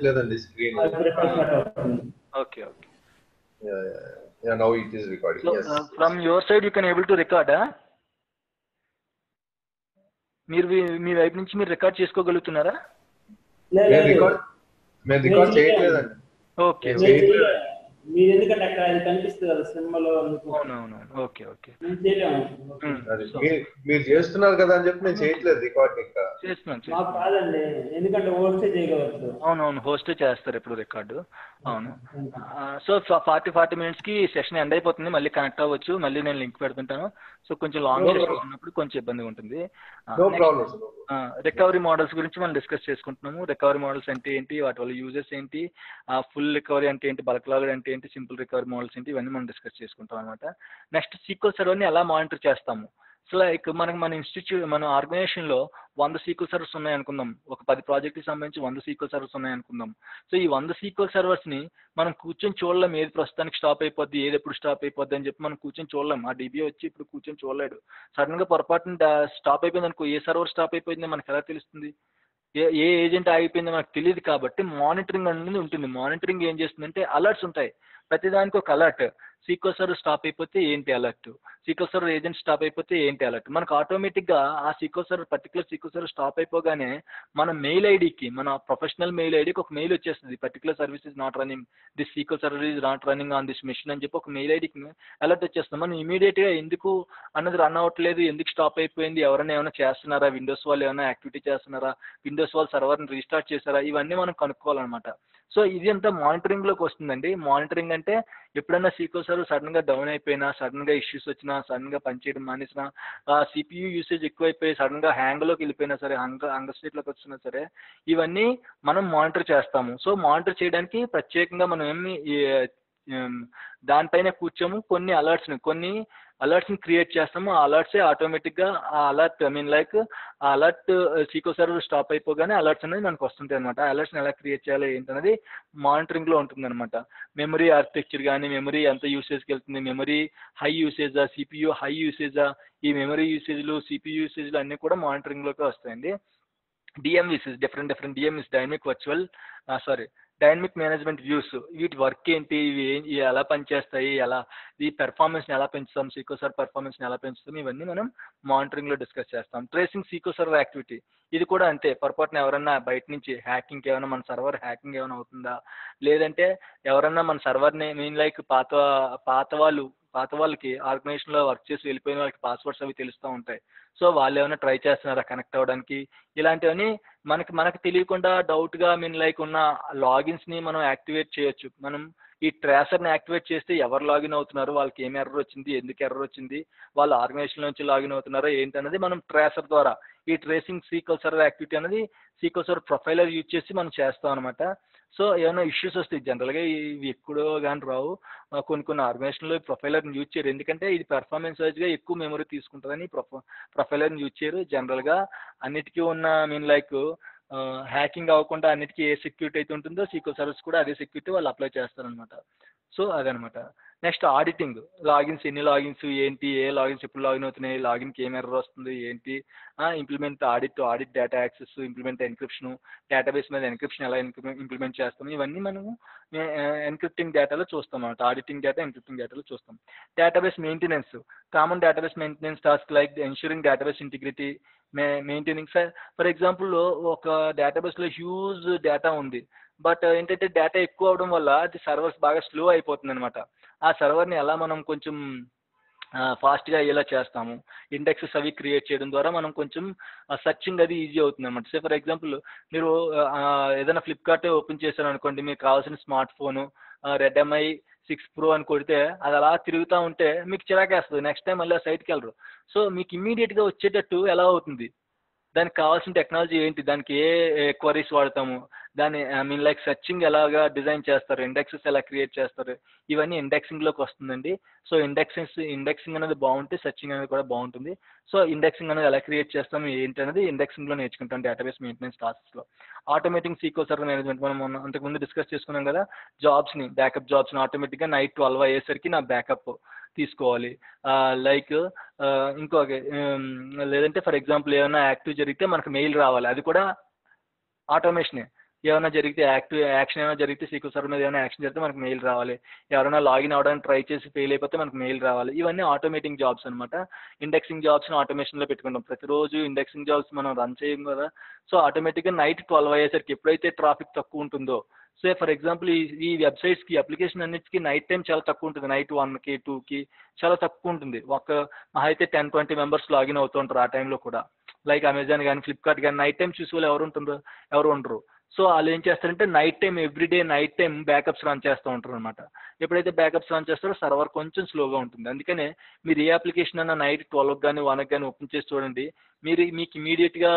లేదండి screen. Okay. Yeah, now it is recording. So, yes. From your side you can able to record, మీరు మీ వైపు నుంచి మీరు record చేసుకోగలుగుతున్నారా? నేను రికార్డ్ చేయట్లేదండి. ఓకే. మీరు ఎందుకంటే అక్కడ అది కనిపిస్తుంది కదా సింబల్. అవునవును. ఓకే. మీరు చేస్తున్నారు కదా అని చెప్పి నేను చేయట్లేదు రికార్డ్. ఇంకా చేస్తున్నాను. కాదండి, ఎందుకంటే హోస్టే చేయగలరు. అవునవును, హోస్టే చేస్తారు ఇప్పుడు రికార్డు. అవును. సో 40 minutes కి సెషన్ ఎండ్ అయిపోతుంది. మళ్ళీ కనెక్ట్ అవ్వచ్చు. మళ్ళీ నేను లింక్ పెడుతుంటాను. సో కొంచెం లాంగ్ సెషన్ ఉన్నప్పుడు కొంచెం ఇబ్బందిగా ఉంటుంది. రికవరీ మోడల్స్ గురించి మనం డిస్కస్ చేసుకుంటున్నాము. రికవరీ మోడల్స్ అంటే ఏంటి, వాటి వల్ల యూజెస్ ఏంటి, ఫుల్ రికవరీ అంటే ఏంటి, బల్క్ లాగర్ అంటే ఏంటి, సింపుల్ రికవరీ మోడల్స్ ఏంటి, ఇవన్నీ మనం డిస్కస్ చేసుకుంటాం అనమాట. నెక్స్ట్ సీక్వెల్ సర్వర్ని ఎలా మానిటర్ చేస్తాము. సో లైక్ మన ఆర్గనైజేషన్లో 100 సీక్వెల్ సర్వర్స్ ఉన్నాయనుకుందాం. ఒక 10 ప్రాజెక్ట్కి సంబంధించి 100 సీక్వెల్ సర్వర్స్ ఉన్నాయనుకుందాం. సో ఈ 100 సీక్వెల్ సర్వర్స్ని మనం కూర్చొని చూడలేం. ఏది ప్రస్తుతానికి స్టాప్ అయిపోద్ది, ఏది ఎప్పుడు స్టాప్ అయిపోద్ది అని చెప్పి మనం కూర్చొని చూడలేం. ఆ DBA వచ్చి ఇప్పుడు కూర్చొని చూడలేడు. సడన్గా పొరపాటున స్టాప్ అయిపోయింది అనుకో, ఏ సర్వర్ స్టాప్ అయిపోయిందో మనకు ఎలా తెలుస్తుంది, ఏ ఏజెంట్ ఆగిపోయిందో మనకు తెలియదు. కాబట్టి మానిటరింగ్ అనేది ఉంటుంది. మానిటరింగ్ ఏం చేస్తుందంటే అలర్ట్స్ ఉంటాయి. ప్రతిదానికి ఒక అలర్ట్. సీక్వెల్ సర్వర్ స్టాప్ అయిపోతే ఏంటి alert, sequel server agent stop అయిపోతే ఏంటి అలర్ట్. మనకు ఆటోమేటిక్గా ఆ పర్టికులర్ సీక్వెల్ సర్వర్ స్టాప్ అయిపోగానే మన మెయిల్ ఐడికి, మన ప్రొఫెషనల్ మెయిల్ ఐడికి ఒక మెయిల్ వచ్చేస్తుంది. Particular service is not running, this SQL server is not running on this machine అని చెప్పి ఒక మెయిల్ ఐడికి అలర్ట్ వచ్చేస్తుంది. మనం ఇమీడియట్గా ఎందుకు అన్నది రన్ అవ్వట్లేదు, ఎందుకు స్టాప్ అయిపోయింది, ఎవరైనా ఏమైనా చేస్తున్నారా, విండోస్ వాళ్ళు ఏమైనా యాక్టివిటీ చేస్తున్నారా, విండోస్ వాళ్ళు సర్వర్ని రీస్టార్ట్ చేశారా, ఇవన్నీ మనం కనుక్కోవాలన్నమాట. సో ఇది అంతా మానిటరింగ్లోకి వస్తుందండి. మానిటరింగ్ అంటే ఎప్పుడైనా సీక్వెల్ సర్వర్ సడన్గా డౌన్ అయిపోయినా, సడన్గా ఇష్యూస్ వచ్చినా, సడన్గా పనిచేయడం మానేసినా, CPU యూసేజ్ ఎక్కువైపోయి సడన్గా హ్యాంగ్లోకి వెళ్ళిపోయినా సరే, హంగర్ స్టేట్లోకి వచ్చినా సరే, ఇవన్నీ మనం మానిటర్ చేస్తాము. సో మానిటర్ చేయడానికి ప్రత్యేకంగా మనం దానిపైన కూర్చోము. కొన్ని అలర్ట్స్ని క్రియేట్ చేస్తాము. ఆ అలర్ట్సే ఆటోమేటిక్గా ఆ అలర్ట్ సీక్వెల్ సర్వర్ స్టాప్ అయిపోగానే అలర్ట్స్ అనేది మనకు వస్తుంటాయి అనమాట. ఆ అలర్ట్స్ని ఎలా క్రియేట్ చేయాలి ఏంటనేది మానిటరింగ్లో ఉంటుందన్నమాట. మెమరీ ఆర్కిటెక్చర్ కానీ, మెమరీ ఎంత యూసేజ్కి వెళ్తుంది, మెమరీ హై యూసేజా, CPU హై యూసేజా, ఈ మెమరీ యూసేజ్లు, CPU యూసేజ్లు అన్నీ కూడా మానిటరింగ్లోకి వస్తాయండి. DMVs, different DMVs, dynamic management views, వీటి వర్క్ ఏంటి, ఇవి ఎలా పనిచేస్తాయి, ఈ పెర్ఫార్మెన్స్ని ఎలా పెంచుతాం, సీక్వెల్ సర్వర్ పెర్ఫార్మెన్స్ని ఎలా పెంచుతాం, ఇవన్నీ మనం మానిటరింగ్లో డిస్కస్ చేస్తాం. ట్రేసింగ్ సీక్వెల్ సర్వర్ యాక్టివిటీ, ఇది కూడా అంతే. పొరపాటున ఎవరన్నా బయట నుంచి హ్యాకింగ్ ఏమైనా, మన సర్వర్ హ్యాకింగ్ ఏమైనా అవుతుందా, లేదంటే ఎవరన్నా మన సర్వర్ని పాత వాళ్ళకి ఆర్గనైజేషన్లో వర్క్ చేసి వెళ్ళిపోయిన వాళ్ళకి పాస్వర్డ్స్ అవి తెలుస్తూ ఉంటాయి. సో వాళ్ళు ఏమైనా ట్రై చేస్తున్నారా కనెక్ట్ అవ్వడానికి, ఇలాంటివన్నీ మనకు తెలియకుండా డౌట్గా ఉన్న లాగిన్స్ని మనం యాక్టివేట్ చేయొచ్చు. మనం ఈ ట్రేసర్ని యాక్టివేట్ చేస్తే ఎవరు లాగిన్ అవుతున్నారు, వాళ్ళకి ఏం ఎర్రర్ వచ్చింది, ఎందుకు ఎర్రర్ వచ్చింది, వాళ్ళు ఆర్గనైజేషన్ నుంచి లాగిన్ అవుతున్నారా ఏంటనేది మనం ట్రేసర్ ద్వారా, ఈ ట్రేసింగ్ సీక్వెల్ సర్వర్ యాక్టివిటీ అనేది సీక్వెల్ సర్వర్ ప్రొఫైలర్ యూజ్ చేసి మనం చేస్తాం అనమాట. సో ఏమైనా ఇష్యూస్ వస్తాయి. జనరల్గా ఇవి ఎక్కడో కానీ రావు. కొన్ని ఆర్గనైజేషన్లో ప్రొఫైలర్ని యూజ్ చేయరు. ఎందుకంటే ఇది పెర్ఫార్మెన్స్ వైజ్గా ఎక్కువ మెమరీ తీసుకుంటుందని ప్రొఫైలర్ని యూజ్ చేయరు. జనరల్గా అన్నిటికీ ఉన్న హ్యాకింగ్ అవ్వకుండా అన్నిటికీ ఏ సెక్యూరిటీ అయితే ఉంటుందో సీక్వెల్ సర్వర్స్ కూడా అదే సెక్యూరిటీ వాళ్ళు అప్లై చేస్తారనమాట. సో అదనమాట. నెక్స్ట్ ఆడిటింగ్, లాగిన్స్, ఎన్ని లాగిన్స్ ఏంటి, ఏ లాగిన్స్ ఎప్పుడు లాగిన్ అవుతున్నాయి, లాగిన్కి ఏం ఎర్రర్ వస్తుంది ఏంటి, implement audit data access, implement encryption, database మీద ఎన్క్రిప్షన్ ఎలా ఇంప్లిమెంట్ చేస్తాం, ఇవన్నీ మనము ఎన్క్రిప్టింగ్ డేటాలో చూస్తాం అన్నమాట. ఆడిటింగ్ డేటా, ఎన్క్రిప్టింగ్ డేటాలో చూస్తాం. Database maintenance, common database maintenance task like ensuring database integrity, maintaining. For example ఒక డేటాబేస్లో హ్యూజ్ డేటా ఉంది, బట్ ఏంటంటే డేటా ఎక్కువ అవడం వల్ల అది సర్వర్స్ బాగా స్లో అయిపోతుంది అనమాట. ఆ సర్వర్ని ఎలా మనం కొంచెం ఫాస్ట్గా అయ్యేలా చేస్తాము. ఇండెక్సెస్ అవి క్రియేట్ చేయడం ద్వారా మనం కొంచెం సర్చింగ్ అది ఈజీ అవుతుంది అనమాట. సే ఫర్ ఎగ్జాంపుల్ మీరు ఏదైనా ఫ్లిప్కార్ట్ ఓపెన్ చేశారు అనుకోండి, మీకు కావాల్సిన స్మార్ట్ ఫోను Redmi 6 Pro అని కొడితే అది అలా తిరుగుతూ ఉంటే మీకు చిరాకేస్తుంది. నెక్స్ట్ టైం మళ్ళీ ఆ సైట్కి వెళ్ళరు. సో మీకు ఇమ్మీడియట్గా వచ్చేటట్టు ఎలా అవుతుంది, దానికి కావాల్సిన టెక్నాలజీ ఏంటి, దానికి ఏ క్వరీస్ వాడతాము, దాన్ని సెర్చింగ్ ఎలాగా డిజైన్ చేస్తారు, ఇండెక్సెస్ ఎలా క్రియేట్ చేస్తారు, ఇవన్నీ ఇండెక్సింగ్లోకి వస్తుందండి. సో ఇండెక్సింగ్ అనేది బాగుంటే సెర్చింగ్ అనేది కూడా బాగుంటుంది. సో ఇండెక్సింగ్ అనేది ఎలా క్రియేట్ చేస్తాం ఏంటి అనేది ఇండెక్సింగ్లో నేర్చుకుంటాం డేటాబేస్ మెయింటెనెన్స్ టాస్క్స్లో. ఆటోమేటింగ్ సీక్వెల్ సర్వర్ మేనేజ్మెంట్, మనం అంతకుముందు డిస్కస్ చేసుకున్నాం కదా, బ్యాకప్ జాబ్స్ని ఆటోమేటిక్గా నైట్ 12 అయ్యేసరికి నా బ్యాకప్ తీసుకోవాలి. ఇంకొక లేదంటే ఫర్ ఎగ్జాంపుల్ ఏమైనా యాక్టివ్ జరిగితే మనకు మెయిల్ రావాలి, అది కూడా ఆటోమేషనే. ఏమైనా జరిగితే యాక్షన్ ఏమైనా జరిగితే సీక్వెల్ సర్వర్ మీద ఏమైనా యాక్షన్ జరిగితే మనకు మెయిల్ రావాలి. ఎవరైనా లాగిన్ అవ్వడానికి ట్రై చేసి ఫెయిల్ అయిపోతే మనకు మెయిల్ రావాలి. ఇవన్నీ ఆటోమేటింగ్ జాబ్స్ అనమాట. ఇండెక్సింగ్ జాబ్స్ని ఆటోమేషన్లో పెట్టుకుంటాం. ప్రతిరోజు ఇండెక్సింగ్ జాబ్స్ మనం రన్ చేయం కదా. సో ఆటోమేటిక్గా నైట్ 12 అయ్యేసరికి ఎప్పుడైతే ట్రాఫిక్ తక్కువ ఉంటుందో, సో ఫర్ ఎగ్జాంపుల్ ఈ వెబ్సైట్స్కి అప్లికేషన్ అన్నిటికీ నైట్ టైం చాలా తక్కువ ఉంటుంది. నైట్ 1కి 2కి చాలా తక్కువ ఉంటుంది. అయితే 10-20 మెంబర్స్ లాగిన్ అవుతుంటారు ఆ టైంలో కూడా. లైక్ అమెజాన్ కానీ ఫ్లిప్కార్ట్ కానీ నైట్ టైం చూసే వాళ్ళు ఎవరు ఉండరు. సో వాళ్ళు ఏం చేస్తారంటే night time everyday night time backups run చేస్తూ ఉంటారు అనమాట. ఎప్పుడైతే బ్యాకప్స్ రన్ చేస్తారో సర్వర్ కొంచెం స్లోగా ఉంటుంది. అందుకనే మీరు ఏ అప్లికేషన్ అన్నా నైట్ 12కి కానీ 1కి కానీ ఓపెన్ చేసి చూడండి. మీకు ఇమీడియట్గా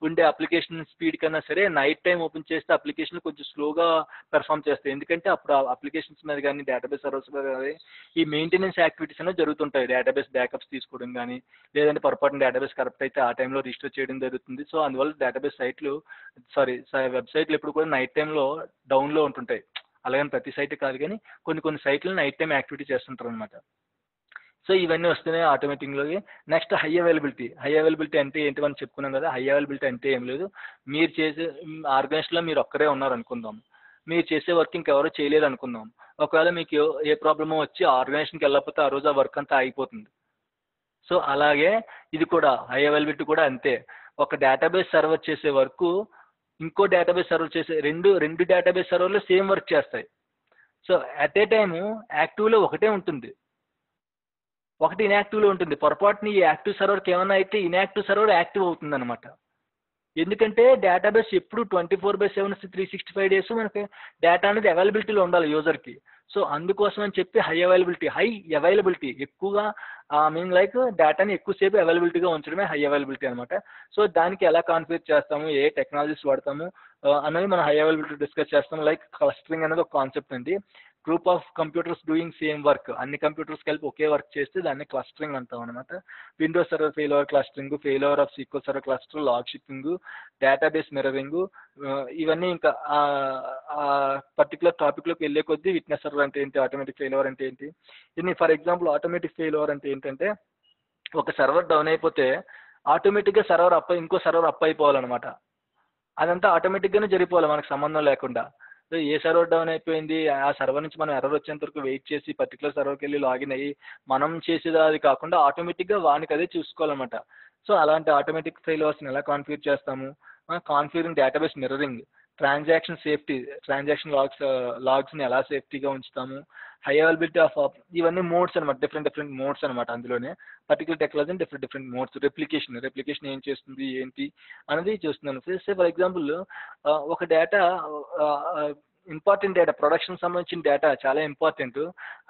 ఉండే అప్లికేషన్ స్పీడ్ కన్నా సరే నైట్ టైం ఓపెన్ చేస్తే అప్లికేషన్ కొంచెం స్లోగా పెర్ఫామ్ చేస్తాయి. ఎందుకంటే అప్పుడు అప్లికేషన్స్ మీద కానీ డేటాబేస్ సర్వర్స్ మీద కానీ ఈ మెయింటెనెన్స్ యాక్టివిటీస్ అనేవి జరుగుతుంటాయి. డేటాబేస్ బ్యాకప్స్ తీసుకోవడం కానీ, లేదంటే పొరపాటున డేటాబేస్ కరెక్ట్ అయితే ఆ టైంలో రిజిస్టర్ చేయడం జరుగుతుంది. సో అందువల్ల డేటాబేస్ వెబ్సైట్లు ఎప్పుడు కూడా నైట్ టైంలో డౌన్లో ఉంటుంటాయి. అలాగని ప్రతి సైట్ కాదు, కానీ కొన్ని సైట్లు నైట్ టైం యాక్టివిటీ చేస్తుంటారు అనమాట. సో ఇవన్నీ వస్తున్నాయి ఆటోమేటిక్లోకి. నెక్స్ట్ హై అవైలబిలిటీ అంటే ఏంటి మనం చెప్పుకున్నాం కదా. హై అవైలబిలిటీ అంటే ఏం లేదు, మీరు చేసే ఆర్గనైజేషన్లో మీరు ఒక్కరే ఉన్నారు అనుకుందాం. మీరు చేసే వర్క్ ఇంకెవరో చేయలేరు అనుకుందాం. ఒకవేళ మీకు ఏ ప్రాబ్లమో వచ్చి ఆర్గనైజేషన్కి వెళ్ళకపోతే ఆ రోజు ఆ వర్క్ అంతా ఆగిపోతుంది. సో అలాగే ఇది కూడా హై అవైలబిలిటీ కూడా అంతే. ఒక డేటాబేస్ సర్వర్ చేసే వర్క్ ఇంకో డేటాబేస్ సర్వర్ చేసే రెండు డేటాబేస్ సర్వర్లు సేమ్ వర్క్ చేస్తాయి. సో అట్ ఏ టైము యాక్టివ్లో ఒకటే ఉంటుంది, ఒకటి ఇన్యాక్టివ్లో ఉంటుంది. పొరపాటుని ఈ యాక్టివ్ సర్వర్కి ఏమైనా అయితే ఇన్యాక్టివ్ సర్వర్ యాక్టివ్ అవుతుంది అనమాట. ఎందుకంటే డేటాబేస్ ఎప్పుడు 24/7 365 డేస్ మనకి డేటా అనేది అవైలబిలిటీలో ఉండాలి యూజర్కి. సో అందుకోసం అని చెప్పి హై అవైలబిలిటీ ఎక్కువగా లైక్ డేటాని ఎక్కువసేపు అవైలబిలిటీగా ఉంచడమే హై అవైలబిలిటీ అనమాట. సో దానికి ఎలా కాన్ఫిగర్ చేస్తాము, ఏ టెక్నాలజీస్ వాడతాము అనేది మనం హై అవైలబిలిటీ డిస్కస్ చేస్తాము. లైక్ క్లస్టరింగ్ అనేది ఒక కాన్సెప్ట్ అండి. Group of computers doing same work, అన్ని కంప్యూటర్స్ కలిపి ఒకే వర్క్ చేస్తే దాన్ని క్లస్టరింగ్ అంటాం అనమాట. Windows server fail over clustering, fail over of SQL server cluster, log shipping, database mirroring, ఇవన్నీ ఇంకా పర్టికులర్ టాపిక్లోకి వెళ్ళే కొద్దీ విట్నెస్ సర్వర్ అంటే ఏంటి, ఆటోమేటిక్ ఫెయిల్ ఓవర్ అంటే ఏంటి. ఇది for example automatic fail over అంటే ఏంటంటే ఒక సర్వర్ డౌన్ అయిపోతే ఆటోమేటిక్గా ఇంకో సర్వర్ అప్ అయిపోవాలన్నమాట. అదంతా ఆటోమేటిక్గానే జరిగిపోవాలి మనకు సంబంధం లేకుండా. సో ఏ సర్వర్ డౌన్ అయిపోయింది, ఆ సర్వర్ నుంచి మనం ఎర్రర్ వచ్చేంత వరకు వెయిట్ చేసి పర్టికులర్ సర్వర్కి వెళ్ళి లాగిన్ అయ్యి మనం చేసేది అది కాకుండా ఆటోమేటిక్గా వానికి అదే చూసుకోవాలన్నమాట. సో అలాంటి ఆటోమేటిక్ ఫెయిల్యూర్స్ని ఎలా కాన్ఫిగర్ చేస్తాము, configuring database mirroring, transaction safety, transaction లాగ్స్ని ఎలా సేఫ్టీగా ఉంచుతాము, హై అవైలబిలిటీ ఆఫ్ ఇవన్నీ మోడ్స్ అనమాట. డిఫరెంట్ మోడ్స్ అనమాట. అందులోనే particular technology different modes. Replication ఏం చేస్తుంది ఏంటి అనేది చూస్తున్నాను. ఫర్ ఎగ్జాంపుల్ ఒక డేటా ఇంపార్టెంట్ డేటా, ప్రొడక్షన్ సంబంధించిన డేటా చాలా ఇంపార్టెంట్.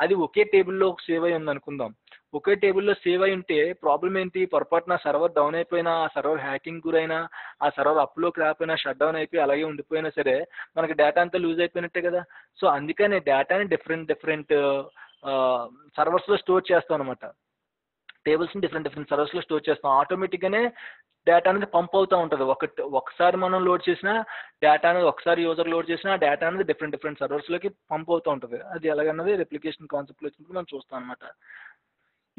అది ఒకే టేబుల్లో సేవ్ అయి ఉంది అనుకుందాం. ఒకే టేబుల్లో సేవ్ అయి ఉంటే ప్రాబ్లం ఏంటి, పొరపాటున సర్వర్ డౌన్ అయిపోయినా, ఆ సర్వర్ హ్యాకింగ్ గురైనా, ఆ సర్వర్ అప్లోకి రాకపోయినా, షట్ డౌన్ అయిపోయి అలాగే ఉండిపోయినా సరే మనకి డేటా అంతా లూజ్ అయిపోయినట్టే కదా. సో అందుకనే డేటాని డిఫరెంట్ సర్వర్స్లో స్టోర్ చేస్తాం అనమాట. టేబుల్స్ని డిఫరెంట్ సర్వర్స్లో స్టోర్ చేస్తాం. ఆటోమేటిక్గానే డేటా అనేది పంప్ అవుతూ ఉంటుంది. ఒకసారి మనం లోడ్ చేసిన డేటా అనేది, ఒకసారి యూజర్ లోడ్ చేసిన డేటా అనేది డిఫరెంట్ సర్వర్స్లోకి పంప్ అవుతూ ఉంటుంది. అది ఎలాగన్నది రెప్లికేషన్ కాన్సెప్ట్లో వచ్చినప్పుడు మనం చూస్తాం అనమాట.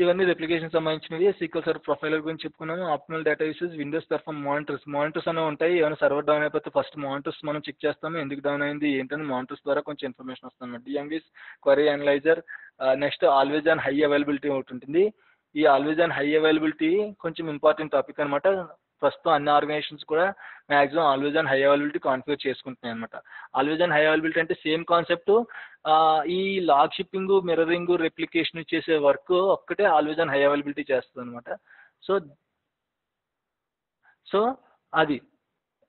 ఇవన్నీ రెప్లికేషన్ సంబంధించినవి. సీక్వెల్ సర్వర్ ప్రొఫైలర్ గురించి చెప్పుకున్నాము. Optimal data usage, Windows perform monitors అనేవి ఉంటాయి. ఏమైనా సర్వర్ డౌన్ అయిపోతే ఫస్ట్ మానిటర్స్ మనం చెక్ చేస్తాము, ఎందుకు డౌన్ అయింది ఏంటని. మానిటర్స్ ద్వారా కొంచెం ఇన్ఫర్మేషన్ వస్తుంది అనమాట. DMVs, query analyser, next always on high availability ఒకటి ఉంటుంది. ఈ ఆల్వేజ్ ఆన్ హై అవైలబిలిటీ కొంచెం ఇంపార్టెంట్ టాపిక్ అనమాట. ప్రస్తుతం అన్ని ఆర్గనైజేషన్స్ కూడా maximum always on high availability configure చేసుకుంటున్నాయి అనమాట. ఆల్వేజ్ ఆన్ హై అవైలబిలిటీ అంటే సేమ్ కాన్సెప్ట్. ఈ లాగ్ షిప్పింగ్, మిర్రరింగ్, రెప్లికేషన్ చేసే వర్క్ ఒక్కటే ఆల్వేజ్ ఆన్ హై అవైలబిలిటీ చేస్తుంది అనమాట. సో అది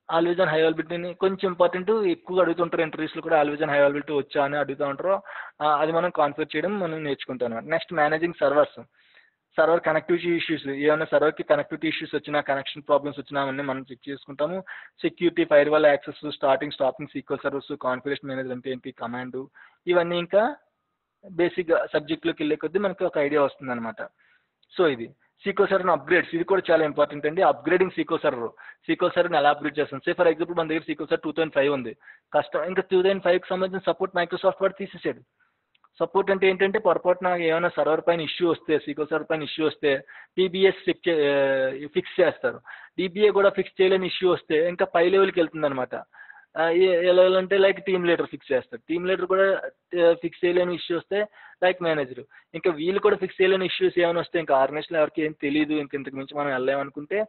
ఆల్వేజ్ ఆన్ హై అవైలబిలిటీని కొంచెం ఇంపార్టెంట్, ఎక్కువగా అడుగుతుంటారు. ఇంటర్వ్యూస్లో కూడా ఆల్వేజ్ ఆన్ హై అవైలబిలిటీ వచ్చా అని అడుగుతూ ఉంటారు. అది మనం కాన్ఫిగర్ చేయడం మనం నేర్చుకుంటాం అనమాట. Next managing server connectivity issues, ఏమైనా సర్వర్కి కనెక్టివిటీ ఇష్యూస్ వచ్చినా, కనెక్షన్ ప్రాబ్లమ్స్ వచ్చినా అవన్నీ మనం చెక్ చేసుకుంటాము. Security, firewall access, stopping sequel servers, configuration manager అంటే ఏంటి, కమాండ్, ఇవన్నీ ఇంకా బేసిక్గా సబ్జెక్ట్లోకి వెళ్ళే కొద్దీ మనకి ఒక ఐడియా వస్తుంది అనమాట. సో ఇది సీక్వెల్ సర్వర్ అప్గ్రేడ్స్, ఇది కూడా చాలా ఇంపార్టెంట్ అండి. అప్గ్రేడింగ్ సీక్వెల్ సర్వర్ని ఎలా అప్గ్రేడ్ చేస్తాం. ఫర్ ఎగ్జాంపుల్ మన దగ్గర సీక్వెల్ సర్వర్ 2005 ఉంది. ఇంకా 2005కి సంబంధించిన సపోర్ట్ మైక్రోసాఫ్ట్ వర్డ్ తీసేసాడు. సపోర్ట్ అంటే ఏంటంటే పొరపాటున ఏమైనా సర్వర్ పైన ఇష్యూ వస్తే, సీక్వెల్ సర్వర్ పైన ఇష్యూ వస్తే టీబీఎస్ ఫిక్స్ చేస్తారు. DBA కూడా ఫిక్స్ చేయలేని ఇష్యూ వస్తే ఇంకా పై లెవెల్కి వెళ్తుంది అనమాట. ఎలా అంటే లైక్ టీమ్ లీడర్ ఫిక్స్ చేస్తారు. టీమ్ లీడర్ కూడా ఫిక్స్ చేయలేని ఇష్యూ వస్తే లైక్ మేనేజర్. ఇంకా వీళ్ళు కూడా ఫిక్స్ చేయలేని ఇష్యూస్ ఏమైనా వస్తే ఇంకా ఆర్గనైజేషన్ ఎవరికి ఏం తెలియదు, ఇంతకు మించి మనం వెళ్ళామనుకుంటే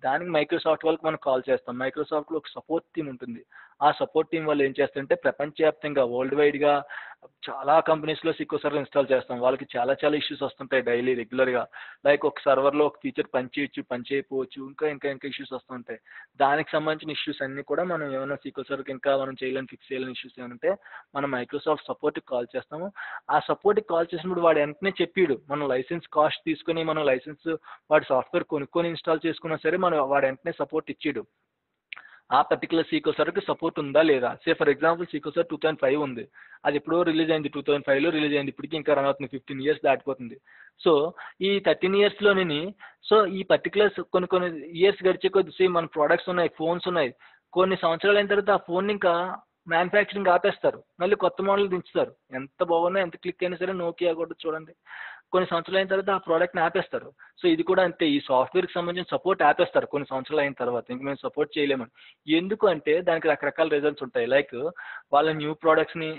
దానికి మైక్రోసాఫ్ట్ వాళ్ళకి మనం కాల్ చేస్తాం. మైక్రోసాఫ్ట్లో ఒక సపోర్ట్ టీమ్ ఉంటుంది. ఆ సపోర్ట్ టీం వాళ్ళు ఏం చేస్తారంటే ప్రపంచవ్యాప్తంగా వరల్డ్ వైడ్గా చాలా కంపెనీస్లో సీక్వెల్ సర్వర్ ఇన్స్టాల్ చేస్తాం. వాళ్ళకి చాలా ఇష్యూస్ వస్తుంటాయి డైలీ రెగ్యులర్గా. లైక్ ఒక సర్వర్లో ఒక ఫీచర్ పని చేయకపోవచ్చు, ఇంకా ఇష్యూస్ వస్తుంటాయి. దానికి సంబంధించిన ఇష్యూస్ అన్ని కూడా మనం ఏమైనా సీక్వెల్ సర్వర్కి ఇంకా మనం ఫిక్స్ చేయలేని ఇష్యూస్ ఏమంటే మనం మైక్రోసాఫ్ట్ సపోర్ట్కి కాల్ చేస్తాము. ఆ సపోర్ట్కి కాల్ చేసినప్పుడు వాడు వెంటనే చెప్పాడు మనం లైసెన్స్ కాస్ట్ తీసుకుని మనం లైసెన్స్ వాడి సాఫ్ట్వేర్ కొనుక్కొని ఇన్స్టాల్ చేసుకున్నా సరే వాడు వెంటనే సపోర్ట్ ఇచ్చాడు. ఆ పర్టికులర్ సీక్వెల్ సర్వర్కి సపోర్ట్ ఉందా లేదా. Say for example sequel server 2005 ఉంది, అది ఎప్పుడో రిలీజ్ అయింది, 2005లో రిలీజ్ అయింది, ఇప్పటికీ ఇంకా రన్ అవుతుంది, 15 years దాటిపోతుంది. సో ఈ 13 yearsలోని సో ఈ పర్టికులర్ కొన్ని ఇయర్స్ గడిచే కొద్ది మన ప్రోడక్ట్స్ ఉన్నాయి, ఫోన్స్ ఉన్నాయి, కొన్ని సంవత్సరాలు అయిన తర్వాత ఆ ఫోన్ ఇంకా మ్యానుఫ్యాక్చరింగ్ ఆపేస్తారు, మళ్ళీ కొత్త మోడల్ దించుతారు. ఎంత బాగున్నా ఎంత క్లిక్ అయినా సరే నోకియా కూడా చూడండి, కొన్ని సంవత్సరాలు అయిన తర్వాత ఆ ప్రోడక్ట్ని ఆపేస్తారు. సో ఇది కూడా అంతే, ఈ సాఫ్ట్వేర్కి సంబంధించిన సపోర్ట్ ఆపేస్తారు కొన్ని సంవత్సరాలు అయిన తర్వాత, ఇంక మేము సపోర్ట్ చేయలేమని. ఎందుకు అంటే దానికి రకరకాల రీజన్స్ ఉంటాయి. లైక్ వాళ్ళ న్యూ ప్రోడక్ట్స్ని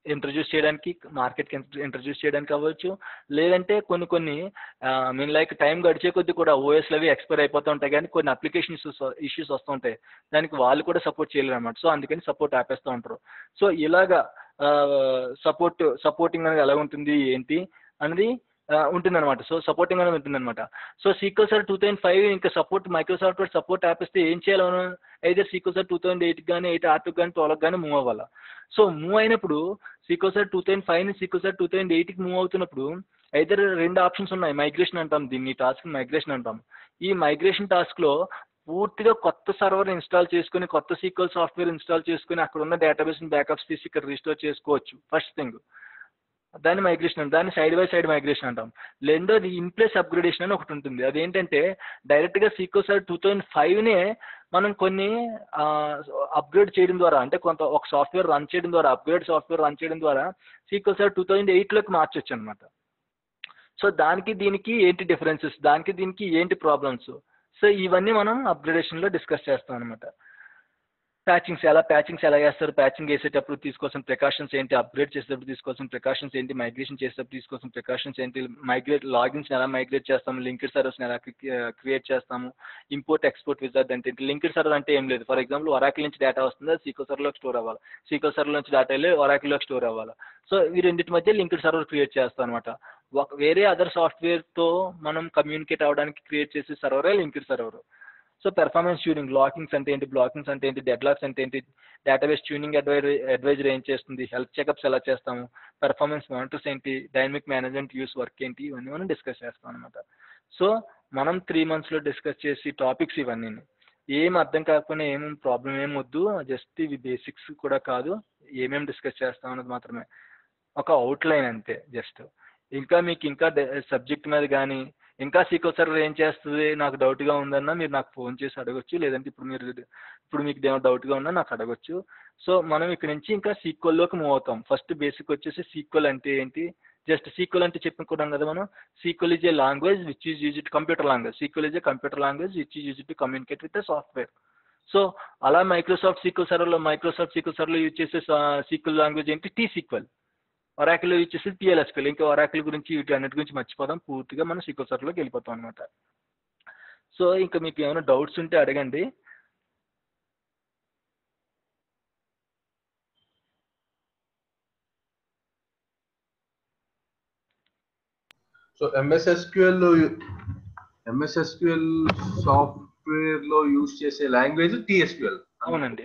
ఇంట్రడ్యూస్ చేయడానికి, మార్కెట్కి ఇంట్రడ్యూస్ చేయడానికి అవ్వచ్చు, లేదంటే కొన్ని లైక్ టైం గడిచే కొద్ది కూడా ఓఎస్లు అవి ఎక్స్పైర్ అయిపోతూ ఉంటాయి, కానీ కొన్ని అప్లికేషన్ ఇష్యూస్ వస్తూ ఉంటాయి, దానికి వాళ్ళు కూడా సపోర్ట్ చేయలేరు అనమాట. సో అందుకని సపోర్ట్ ఆపేస్తూ ఉంటారు. సో ఇలాగా సపోర్టింగ్ అనేది ఎలా ఉంటుంది ఏంటి అనేది ఉంటుందన్నమాట. సో సపోర్టింగ్ అనేది ఉంటుందన్నమాట. సో సీక్వెల్ సర్వర్ 2005 ఇంకా సపోర్ట్ మైక్రోసాఫ్ట్ సపోర్ట్ ఆపేస్తే ఏం చేయాలి మనం? అయితే సీక్వెల్ సర్వర్ 2008 కానీ 8 R2 కానీ 12 కానీ మూవ్ అవ్వాలి. సో మూవ్ అయినప్పుడు సీక్వెల్ సర్వర్ 2005 నుంచి సీక్వెల్ సర్వర్ 2008కి మూవ్ అవుతున్నప్పుడు అయితే 2 ఆప్షన్స్ ఉన్నాయి. మైగ్రేషన్ అంటాం దీన్ని, టాస్క్ మైగ్రేషన్ అంటాం. ఈ మైగ్రేషన్ టాస్క్లో పూర్తిగా కొత్త సర్వర్ ఇన్స్టాల్ చేసుకుని, కొత్త సీక్వెల్ సాఫ్ట్వేర్ ఇన్స్టాల్ చేసుకుని అక్కడ ఉన్న డేటాబేస్ని బ్యాకప్స్ తీసి ఇక్కడ రీస్టోర్ చేసుకోవచ్చు. ఫస్ట్ థింగ్ దాన్ని మైగ్రేషన్, దాన్ని సైడ్ బై సైడ్ మైగ్రేషన్ అంటాం. రెండోది ఇన్ప్లేస్ అప్గ్రేడేషన్ అని ఒకటి ఉంటుంది. అదేంటంటే డైరెక్ట్గా సీక్వెల్ సర్వర్ 2005నే మనం కొన్ని అప్గ్రేడ్ చేయడం ద్వారా, అంటే ఒక సాఫ్ట్వేర్ రన్ చేయడం ద్వారా, అప్గ్రేడ్ సాఫ్ట్వేర్ రన్ చేయడం ద్వారా సీక్వెల్ సర్వర్ 2008లోకి మార్చొచ్చు అనమాట. సో దానికి దీనికి ఏంటి డిఫరెన్సెస్, దానికి దీనికి ఏంటి ప్రాబ్లమ్స్, సో ఇవన్నీ మనం అప్గ్రేడేషన్లో డిస్కస్ చేస్తాం అనమాట. ప్యాచింగ్స్ ఎలా చేస్తారు, ప్యాచింగ్ వేసేటప్పుడు తీసుకోవాల్సిన ప్రికాషన్స్ ఏంటి, అప్గ్రేడ్ చేసేటప్పుడు తీసుకోవాల్సిన ప్రికాషన్స్ ఏంటి, మైగ్రేషన్ చేసేటప్పుడు తీసుకోవాల్సిన ప్రికాషన్స్ ఏంటి, లాగిన్స్ ఎలా మైగ్రేట్ చేస్తాము, లింక్డ్ సర్వర్స్ని ఎలా క్రియేట్ చేస్తాము, ఇంపోర్ట్ ఎక్స్పోర్ట్ విజార్డ్ అంటే లింక్డ్ సర్వర్ అంటే ఏం లేదు. ఫర్ ఎగ్జాంపుల్ ఒరాకిల్ నుంచి డేటా వస్తుంది, అది సీక్వెల్ సర్వర్లోకి స్టోర్ అవ్వాలి, సీక్వెల్ సర్వర్ నుంచి డేటా వెళ్ళి ఒరాకిల్లోకి స్టోర్ అవ్వాలి. సో ఈ రెండింటి మధ్య లింక్డ్ సర్వర్ క్రియేట్ చేస్తాం అనమాట. వేరే అదర్ సాఫ్ట్వేర్తో మనం కమ్యూనికేట్ అవ్వడానికి క్రియేట్ చేసే సర్వరే linked server. So performance tuning, lockings అంటే ఏంటి, బ్లాకింగ్స్ అంటే ఏంటి, డెడ్లాక్స్ అంటే ఏంటి, డేటాబేస్ ట్యూనింగ్ అడ్వైజర్ ఏం చేస్తుంది, హెల్త్ చెకప్స్ ఎలా చేస్తాము, పెర్ఫార్మెన్స్ మానిటర్స్ ఏంటి, డైనమిక్ మేనేజ్మెంట్ యూస్ వర్క్ ఏంటి, ఇవన్నీ మనం డిస్కస్ చేస్తాం అనమాట. సో మనం 3 monthsలో డిస్కస్ చేసి టాపిక్స్ ఇవన్నీ, ఏం అర్థం కాకపోయినా ఏమేమి ప్రాబ్లం ఏం వద్దు, జస్ట్ ఇవి బేసిక్స్ కూడా కాదు, ఏమేమి డిస్కస్ చేస్తాం అన్నది మాత్రమే, ఒక అవుట్లైన్ అంతే జస్ట్. ఇంకా మీకు ఇంకా సబ్జెక్ట్ మీద కానీ ఇంకా సీక్వెల్ సర్వర్ ఏం చేస్తుంది నాకు డౌట్గా ఉందన్నా మీరు నాకు ఫోన్ చేసి అడగొచ్చు, లేదంటే ఇప్పుడు మీకు ఏమైనా డౌట్గా ఉన్నా నాకు అడగొచ్చు. సో మనం ఇక్కడ నుంచి ఇంకా సీక్వెల్లోకి మూవ్ అవుతాం. ఫస్ట్ బేసిక్ వచ్చేసి సీక్వెల్ అంటే ఏంటి, జస్ట్ సీక్వెల్ అంటే చెప్పుకున్నాం కదా మనం, sequel is a language which is used computer language, sequel is a computer language which is used to communicate with the software. So అలా మైక్రోసాఫ్ట్ సీక్వెల్ సర్వర్లో యూజ్ చేసే sequel language ఏంటి, tea sequel. Oracle use చేసి PLSQL. ఇంకా Oracle గురించి వీటి అన్నిటి గురించి మర్చిపోదాం, పూర్తిగా మనం సీక్వెల్ సర్వర్లోకి వెళ్ళిపోతాం అనమాట. సో ఇంకా మీకు ఏమైనా డౌట్స్ ఉంటే అడగండి. సో MS SQL సాఫ్ట్వేర్ లో యూజ్ చేసే లాంగ్వేజ్ TSQL. అవునండి,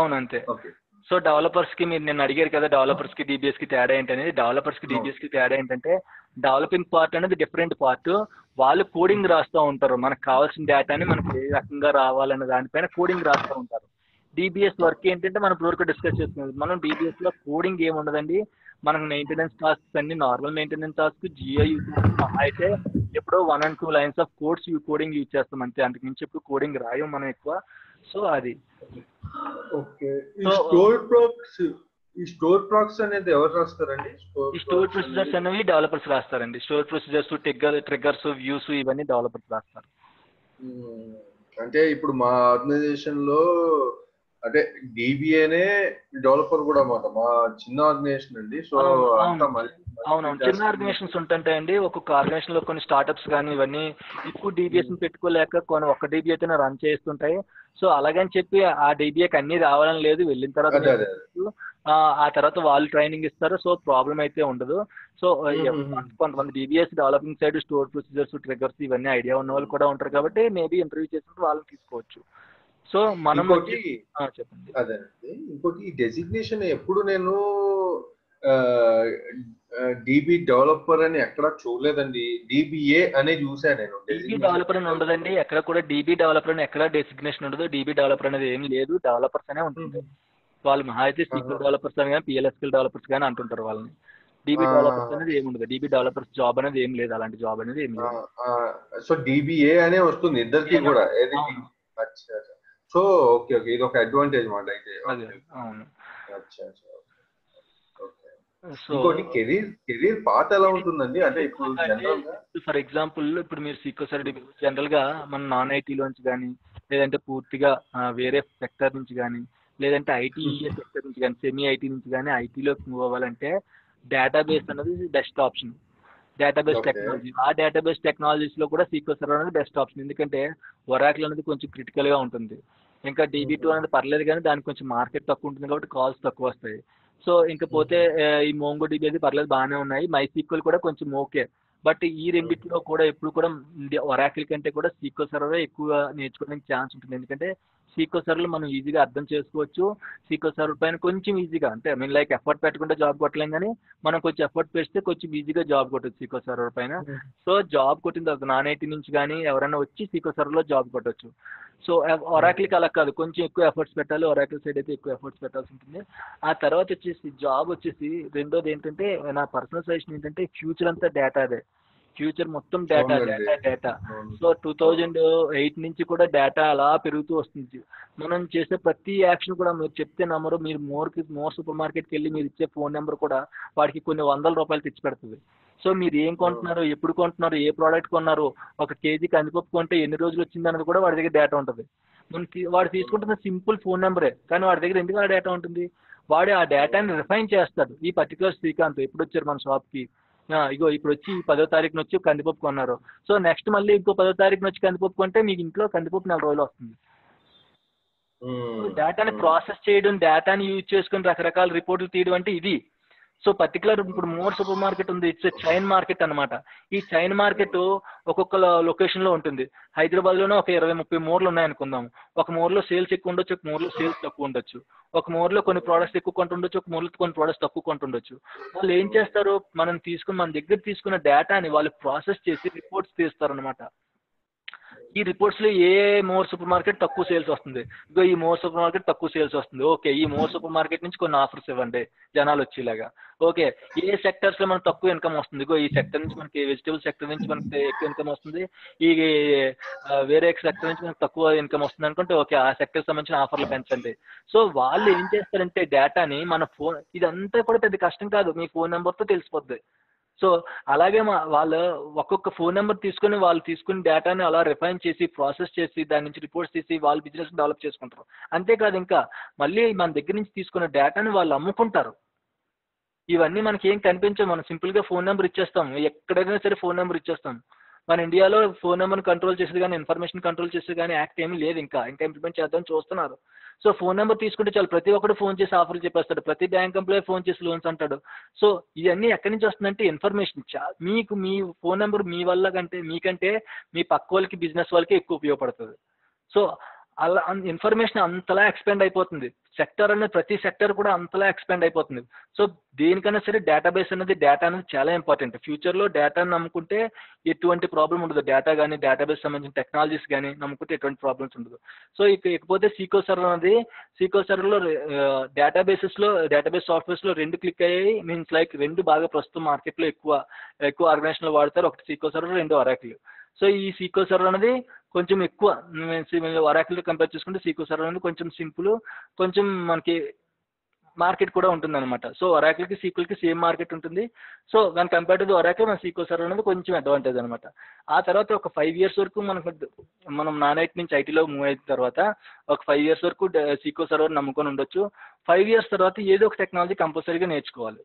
అవునంతే. ఓకే. సో డెవలపర్స్కి మీరు నేను అడిగారు కదా, డెవలపర్స్కి DBAస్కి తేడా ఏంటనేది. డెవలపర్స్కి DBAస్కి తేడా ఏంటంటే డెవలపింగ్ పార్ట్ అనేది డిఫరెంట్ పార్ట్. వాళ్ళు కోడింగ్ రాస్తూ ఉంటారు, మనకు కావాల్సిన డేటాని మనకి ఏ రకంగా రావాలన్న దానిపైన కోడింగ్ రాస్తూ ఉంటారు. DBS వర్క్ ఏంటంటే మనం ఇప్పటివరకు డిస్కస్ చేస్తున్నాం, మనం DBSలో కోడింగ్ ఏమి ఉండదండి. మనకు మెయింటెనెన్స్ టాస్క్స్ అన్ని normal maintenance task, GUI use చేస్తాం, అయితే ఎప్పుడో 1 and 2 lines of coding use చేస్తాం అంతే, అంతకు మించి ఎప్పుడు కోడింగ్ రాయం మనం ఎక్కువ. సో అది ఓకే. ఈ స్టోర్ ప్రాక్స్ అనేది ఎవరు రాస్తారండి? ఈ స్టోర్ ప్రొసీజర్స్ అనేవి డెవలపర్స్ రాస్తారండి. స్టోర్ ప్రొసీజర్స్, ట్రిగ్గర్స్, వ్యూస్ ఇవన్నీ డెవలపర్స్ రాస్తారు. అంటే ఇప్పుడు మా ఆర్గనైజేషన్ లో అంటే DBAనే డెవలపర్ కూడా అన్నమాట. మా చిన్న ఆర్గనైజేషన్ అండి. సో అంతా అవునవును, చిన్న ఆర్గనైజేషన్స్ ఉంటుంటాయండి. ఒక్కొక్క ఆర్గనైజేషన్ లో కొన్ని స్టార్ట్అప్స్ కానీ ఇవన్నీ ఎక్కువ DBAs పెట్టుకోలేక కొన్ని ఒక్క DBAతోనే రన్ చేస్తుంటాయి. సో అలాగని చెప్పి ఆ DBAకి అన్ని రావాలని లేదు, వెళ్ళిన తర్వాత ఆ తర్వాత వాళ్ళు ట్రైనింగ్ ఇస్తారు. సో ప్రాబ్లం అయితే ఉండదు. సో కొంతమంది DBAs developing side store procedures, triggers ఇవన్నీ ఐడియా ఉన్న వాళ్ళు కూడా ఉంటారు కాబట్టి మేబీ ఇంటర్వ్యూ చేసినప్పుడు వాళ్ళని తీసుకోవచ్చు. సో మనం చెప్పండి. అదేనండి, ఇంకోటి ఈ డెసిగ్నేషన్ ఎప్పుడు నేను DB డెవలపర్ అని ఎక్కడ చూడలేదండి. DBA అనే చూసాను నేను. DB డెవలపర్ అని ఉండదండి, ఎక్కడ కూడా DB డెవలపర్ అని ఎక్కడ డెసిగ్నేషన్ ఉండదు. DB డెవలపర్ అనేది ఏం లేదు, డెవలపర్స్ అనే ఉంటుంది. వాళ్ళు మహా అయితే SQL డెవలపర్స్ అని కానీ PLSQL డెవలపర్స్ కానీ అంటుంటారు వాళ్ళని. DB డెవలపర్స్ అనేది ఏమి ఉండదు. DB డెవలపర్స్ జాబ్ అనేది ఏం లేదు, అలాంటి జాబ్ అనేది ఏం లేదు. సో DBA అనే వస్తుంది ఇద్దరికి కూడా. సో ఓకే ఓకే, ఇది ఒక అడ్వాంటేజ్ మాట అయితే. అవును. ఇంకోటి కెరీర్ పాత్ ఎలా ఉంటుందండి? అంటే ఇప్పుడు జనరల్ గా ఫర్ ఎగ్జాంపుల్ ఇప్పుడు మీరు SQL జనరల్ గా మన నాన్ ఐటీలోంచి కానీ, లేదంటే పూర్తిగా వేరే సెక్టర్ నుంచి కానీ, లేదంటే ఐటీ సెక్టర్ నుంచి కానీ, సెమీ ఐటీ నుంచి కానీ ఐటీలోకి మూవ్ అవ్వాలంటే డేటాబేస్ అనేది బెస్ట్ ఆప్షన్. డేటాబేస్ టెక్నాలజీ, ఆ డేటాబేస్ టెక్నాలజీస్ లో కూడా SQL అనేది బెస్ట్ ఆప్షన్. ఎందుకంటే ఒరాకిల్ అనేది కొంచెం క్రిటికల్ గా ఉంటుంది. ఇంకా DB2 అనేది పర్లేదు కానీ దానికి కొంచెం మార్కెట్ తక్కువ ఉంటుంది కాబట్టి కాల్స్ తక్కువ వస్తాయి. సో ఇంకపోతే ఈ MongoDB అది పర్లేదు, బాగానే ఉన్నాయి. MySQL కూడా కొంచెం ఓకే. బట్ ఈ రెండింటిలో కూడా ఎప్పుడు కూడా ఒరాకిల్ కంటే కూడా SQL సర్వర్ ఎక్కువ నేర్చుకోవడానికి ఛాన్స్ ఉంటుంది. ఎందుకంటే SQL సర్వర్లో మనం ఈజీగా అర్థం చేసుకోవచ్చు. SQL సర్వర్ పైన కొంచెం ఈజీగా, అంటే లైక్ ఎఫర్ట్ పెట్టకుండా జాబ్ కొట్టలేం కానీ మనం కొంచెం ఎఫర్ట్ పెడితే కొంచెం ఈజీగా జాబ్ కొట్టచ్చు SQL సర్వర్ పైన. సో జాబ్ కొట్టిన తర్వాత నాన్ ఐటీ నుంచి కానీ ఎవరైనా వచ్చి SQL సర్వర్లో జాబ్ కొట్టచ్చు. సో ఒరాకిల్కి అలా కాదు, కొంచెం ఎక్కువ ఎఫర్ట్స్ పెట్టాలి. ఒరాకిల్ సైడ్ అయితే ఎక్కువ ఎఫర్ట్స్ పెట్టాల్సి ఉంటుంది. ఆ తర్వాత వచ్చేసి జాబ్ వచ్చేసి రెండోది ఏంటంటే, నా పర్సనల్ సజెషన్ ఏంటంటే ఫ్యూచర్ అంతా డేటాదే. ఫ్యూచర్ మొత్తం డేటా. సో 2008 నుంచి కూడా డేటా అలా పెరుగుతూ వస్తుంది. మనం చేసే ప్రతి యాక్షన్ కూడా మీరు చెప్తే నమ్మరు. మీరు మోర్ సూపర్ మార్కెట్కి వెళ్ళి మీరు ఇచ్చే ఫోన్ నెంబర్ కూడా వాడికి కొన్ని ₹100 తెచ్చి పెడుతుంది. సో మీరు ఏం కొంటున్నారు, ఎప్పుడు కొంటున్నారు, ఏ ప్రోడక్ట్ కొన్నారు, ఒక కేజీ కందిపప్పు కొంటే ఎన్ని రోజులు వచ్చింది అన్నది కూడా వాడి దగ్గర డేటా ఉంటుంది. వాడు తీసుకుంటున్న సింపుల్ ఫోన్ నెంబరే, కానీ వాడి దగ్గర ఎందుకు ఆ డేటా ఉంటుంది? వాడు ఆ డేటాని రిఫైన్ చేస్తాడు. ఈ పర్టికులర్ శ్రీకాంత్ ఎప్పుడు వచ్చారు మన షాప్కి, ఇగో ఇప్పుడు వచ్చి 10వ తారీఖున వచ్చి కందిపప్పు కొన్నారు. సో నెక్స్ట్ మళ్ళీ ఇంకో 10వ తారీఖున వచ్చి కందిపప్పు కొంటే మీకు ఇంట్లో కందిపప్పు 4 రోజులు వస్తుంది. డేటాని ప్రాసెస్ చేయడం, డేటాని యూజ్ చేసుకుని రకరకాల రిపోర్ట్లు తీయడం అంటే ఇది. సో పర్టికులర్ ఇప్పుడు మోర్ సూపర్ మార్కెట్ ఉంది, ఇట్స్ చైన్ మార్కెట్ అనమాట. ఈ చైన్ మార్కెట్ ఒక్కొక్క లొకేషన్ లో ఉంటుంది. హైదరాబాద్ లోనే ఒక 20-30 మోర్లు ఉన్నాయనుకుందాం. ఒక మోర్లో సేల్స్ ఎక్కువ ఉండొచ్చు, ఒక మోర్లో సేల్స్ తక్కువ ఉండొచ్చు. ఒక మోర్లో కొన్ని ప్రోడక్ట్స్ ఎక్కువ కొంటుండొచ్చు, ఒక మోర్లో కొన్ని ప్రోడక్ట్స్ తక్కువ కొంటుండొచ్చు. వాళ్ళు ఏం చేస్తారు, మన దగ్గర తీసుకున్న డేటాని వాళ్ళు ప్రాసెస్ చేసి రిపోర్ట్స్ తీస్తారనమాట. ఈ రిపోర్ట్స్ లో ఏ మోర్ సూపర్ మార్కెట్ తక్కువ సేల్స్ వస్తుంది, ఇగో ఈ మోర్ సూపర్ మార్కెట్ తక్కువ సేల్స్ వస్తుంది, ఓకే ఈ మోర్ సూపర్ మార్కెట్ నుంచి కొన్ని ఆఫర్స్ ఇవ్వండి జనాలు వచ్చేలాగా. ఓకే ఏ సెక్టర్స్ లో మనకు తక్కువ ఇన్కమ్ వస్తుంది, ఇగో ఈ సెక్టర్ నుంచి మనకి వెజిటబుల్ సెక్టర్ నుంచి మనకి ఎక్కువ ఇన్కమ్ వస్తుంది, ఈ వేరే సెక్టర్ నుంచి మనకు తక్కువ ఇన్కమ్ వస్తుంది అనుకుంటే ఓకే ఆ సెక్టర్ సంబంధించిన ఆఫర్లు పెంచండి. సో వాళ్ళు ఏం చేస్తారంటే డేటాని మన ఫోన్, ఇదంతా కూడా పెద్ద కష్టం కాదు, మీ ఫోన్ నెంబర్తో తెలిసిపోద్ది. సో అలాగే వాళ్ళు ఒక్కొక్క ఫోన్ నెంబర్ తీసుకుని వాళ్ళు తీసుకుని డేటాని అలా రిఫైన్ చేసి ప్రాసెస్ చేసి దాని నుంచి రిపోర్ట్స్ తీసి వాళ్ళ బిజినెస్ డెవలప్ చేసుకుంటారు. అంతేకాదు ఇంకా మళ్ళీ మన దగ్గర నుంచి తీసుకున్న డేటాని వాళ్ళు అమ్ముకుంటారు. ఇవన్నీ మనకి ఏం కనిపించవు, మనం సింపుల్గా ఫోన్ నెంబర్ ఇచ్చేస్తాం, ఎక్కడైనా సరే ఫోన్ నెంబర్ ఇచ్చేస్తాం. మన ఇండియాలో ఫోన్ నెంబర్ని కంట్రోల్ చేసేది కానీ ఇన్ఫర్మేషన్ కంట్రోల్ చేసేది కానీ యాక్ట్ ఏమీ లేదు, ఇంకా ఇంప్లిమెంట్ చేద్దామని చూస్తున్నారు. సో ఫోన్ నెంబర్ తీసుకుంటే చాలు, ప్రతి ఒక్కరు ఫోన్ చేసి ఆఫర్లు చెప్పేస్తాడు, ప్రతి బ్యాంక్ ఎంప్లాయీ ఫోన్ చేసి లోన్స్ అంటాడు. సో ఇవన్నీ ఎక్కడి నుంచి వస్తుందంటే ఇన్ఫర్మేషన్. మీకు మీ ఫోన్ నెంబర్ మీ వల్ల కంటే మీకంటే మీ పక్క వాళ్ళకి బిజినెస్ వాళ్ళకి ఎక్కువ ఉపయోగపడుతుంది. సో అలా ఇన్ఫర్మేషన్ అంతలా ఎక్స్పెండ్ అయిపోతుంది. సెక్టర్ అనేది ప్రతి సెక్టర్ కూడా అంతలా ఎక్స్పెండ్ అయిపోతుంది. సో దేనికైనా సరే డేటాబేస్ అనేది, డేటా అనేది చాలా ఇంపార్టెంట్. ఫ్యూచర్లో డేటాను నమ్ముకుంటే ఎటువంటి ప్రాబ్లం ఉండదు. డేటా కానీ డేటాబేస్ సంబంధించిన టెక్నాలజీస్ కానీ నమ్ముకుంటే ఎటువంటి ప్రాబ్లమ్స్ ఉండదు. సో ఇకపోతే SQL సర్వర్ అనేది, SQL సర్వర్లో డేటాబేస్ సాఫ్ట్వేర్స్లో 2 క్లిక్ అయ్యాయి. మీన్స్ లైక్ 2 బాగా ప్రస్తుతం మార్కెట్లో ఎక్కువ ఆర్గనైజేషన్లో వాడతారు. ఒకటి SQL సర్వర్, 2 ఒరాకిల్. సో ఈ SQL సర్వర్ అనేది కొంచెం ఎక్కువ ఒరాకిల్తో కంపేర్ చేసుకుంటే SQL సర్వర్ అనేది కొంచెం సింపుల్, కొంచెం మనకి మార్కెట్ కూడా ఉంటుంది అనమాట. సో ఒరాకిల్కి సీక్వెల్కి సేమ్ మార్కెట్ ఉంటుంది. సో దాని కంపేర్ టు ఒరాకిల్ మన సీక్వెల్ సర్వర్ అనేది కొంచెం అడ్వాంటేజ్ అనమాట. ఆ తర్వాత ఒక 5 years వరకు మనం నాన్ ఐటీ నుంచి ఐటీలో మూవ్ అయిన తర్వాత ఒక 5 years వరకు సీక్వెల్ సర్వర్ నమ్ముకొని ఉండొచ్చు. 5 years తర్వాత ఏదో ఒక టెక్నాలజీ కంపల్సరీగా నేర్చుకోవాలి.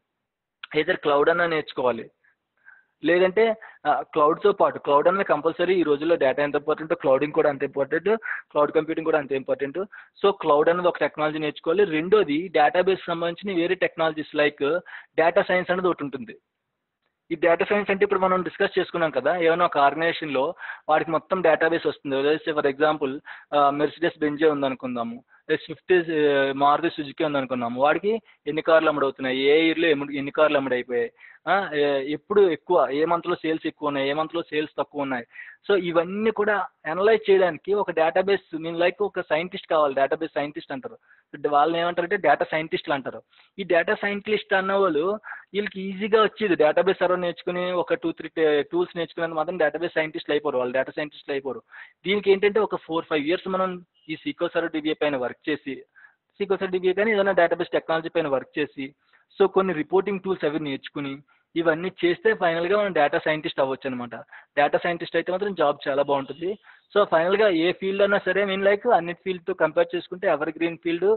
ఏదర్ క్లౌడ్ అన్నా నేర్చుకోవాలి, లేదంటే క్లౌడ్తో పాటు క్లౌడ్ అనేది కంపల్సరీ. ఈ రోజుల్లో డేటా ఎంత ఇంపార్టెంట్, క్లౌడింగ్ కూడా అంత ఇంపార్టెంట్, క్లౌడ్ కంప్యూటింగ్ కూడా అంత ఇంపార్టెంట్. సో క్లౌడ్ అనేది ఒక టెక్నాలజీ నేర్చుకోవాలి. రెండోది డేటాబేస్ సంబంధించిన వేరే టెక్నాలజీస్ లైక్ డేటా సైన్స్ అనేది ఒకటి ఉంటుంది. ఈ డేటా సైన్స్ అంటే ఇప్పుడు మనం డిస్కస్ చేసుకున్నాం కదా, ఏమైనా ఒక ఆర్గనైజేషన్లో వాడికి మొత్తం డేటాబేస్ వస్తుంది. ఫర్ ఎగ్జాంపుల్ మెర్సిడెస్ బెంజే ఉందనుకుందాము, స్విఫ్ట్ మారుతి సుజుకి ఉందనుకున్నాము. వాడికి ఎన్ని కార్లు అమ్ముడవుతున్నాయి, ఏ ఇయర్లో ఎన్ని కార్లు అమ్ముడైపోయాయి, ఎప్పుడు ఎక్కువ, ఏ మంత్లో సేల్స్ ఎక్కువ ఉన్నాయి, ఏ మంత్లో సేల్స్ తక్కువ ఉన్నాయి. సో ఇవన్నీ కూడా అనలైజ్ చేయడానికి ఒక డేటాబేస్ లైక్ ఒక సైంటిస్ట్ కావాలి. డేటాబేస్ సైంటిస్ట్ అంటారు. వాళ్ళని ఏమంటారంటే డేటా సైంటిస్టులు అంటారు. ఈ డేటా సైంటిస్ట్ అన్న వాళ్ళు వీళ్ళకి ఈజీగా వచ్చేది డేటాబేస్ సర్వర్ నేర్చుకుని ఒక 2-3 టూల్స్ నేర్చుకునేది మాత్రం డేటాబేస్ సైంటిస్టులు అయిపోరు, వాళ్ళు డేటా సైంటిస్టులు అయిపోరు. దీనికి ఏంటంటే ఒక 4-5 years మనం ఈ సీక్వెల్ సర్వర్ DBA పైన వర్క్ చేసి, సీక్వెల్ సర్వర్ DBA కానీ ఏదైనా డేటాబేస్ టెక్నాలజీ పైన వర్క్ చేసి, సో కొన్ని రిపోర్టింగ్ టూల్స్ అవి నేర్చుకుని ఇవన్నీ చేస్తే ఫైనల్గా మనం డేటా సైంటిస్ట్ అవ్వచ్చు అనమాట. డేటా సైంటిస్ట్ అయితే మాత్రం జాబ్ చాలా బాగుంటుంది. సో ఫైనల్గా ఏ ఫీల్డ్ అన్నా సరే లైక్ అన్నిటి ఫీల్డ్తో కంపేర్ చేసుకుంటే ఎవర్ గ్రీన్ ఫీల్డ్,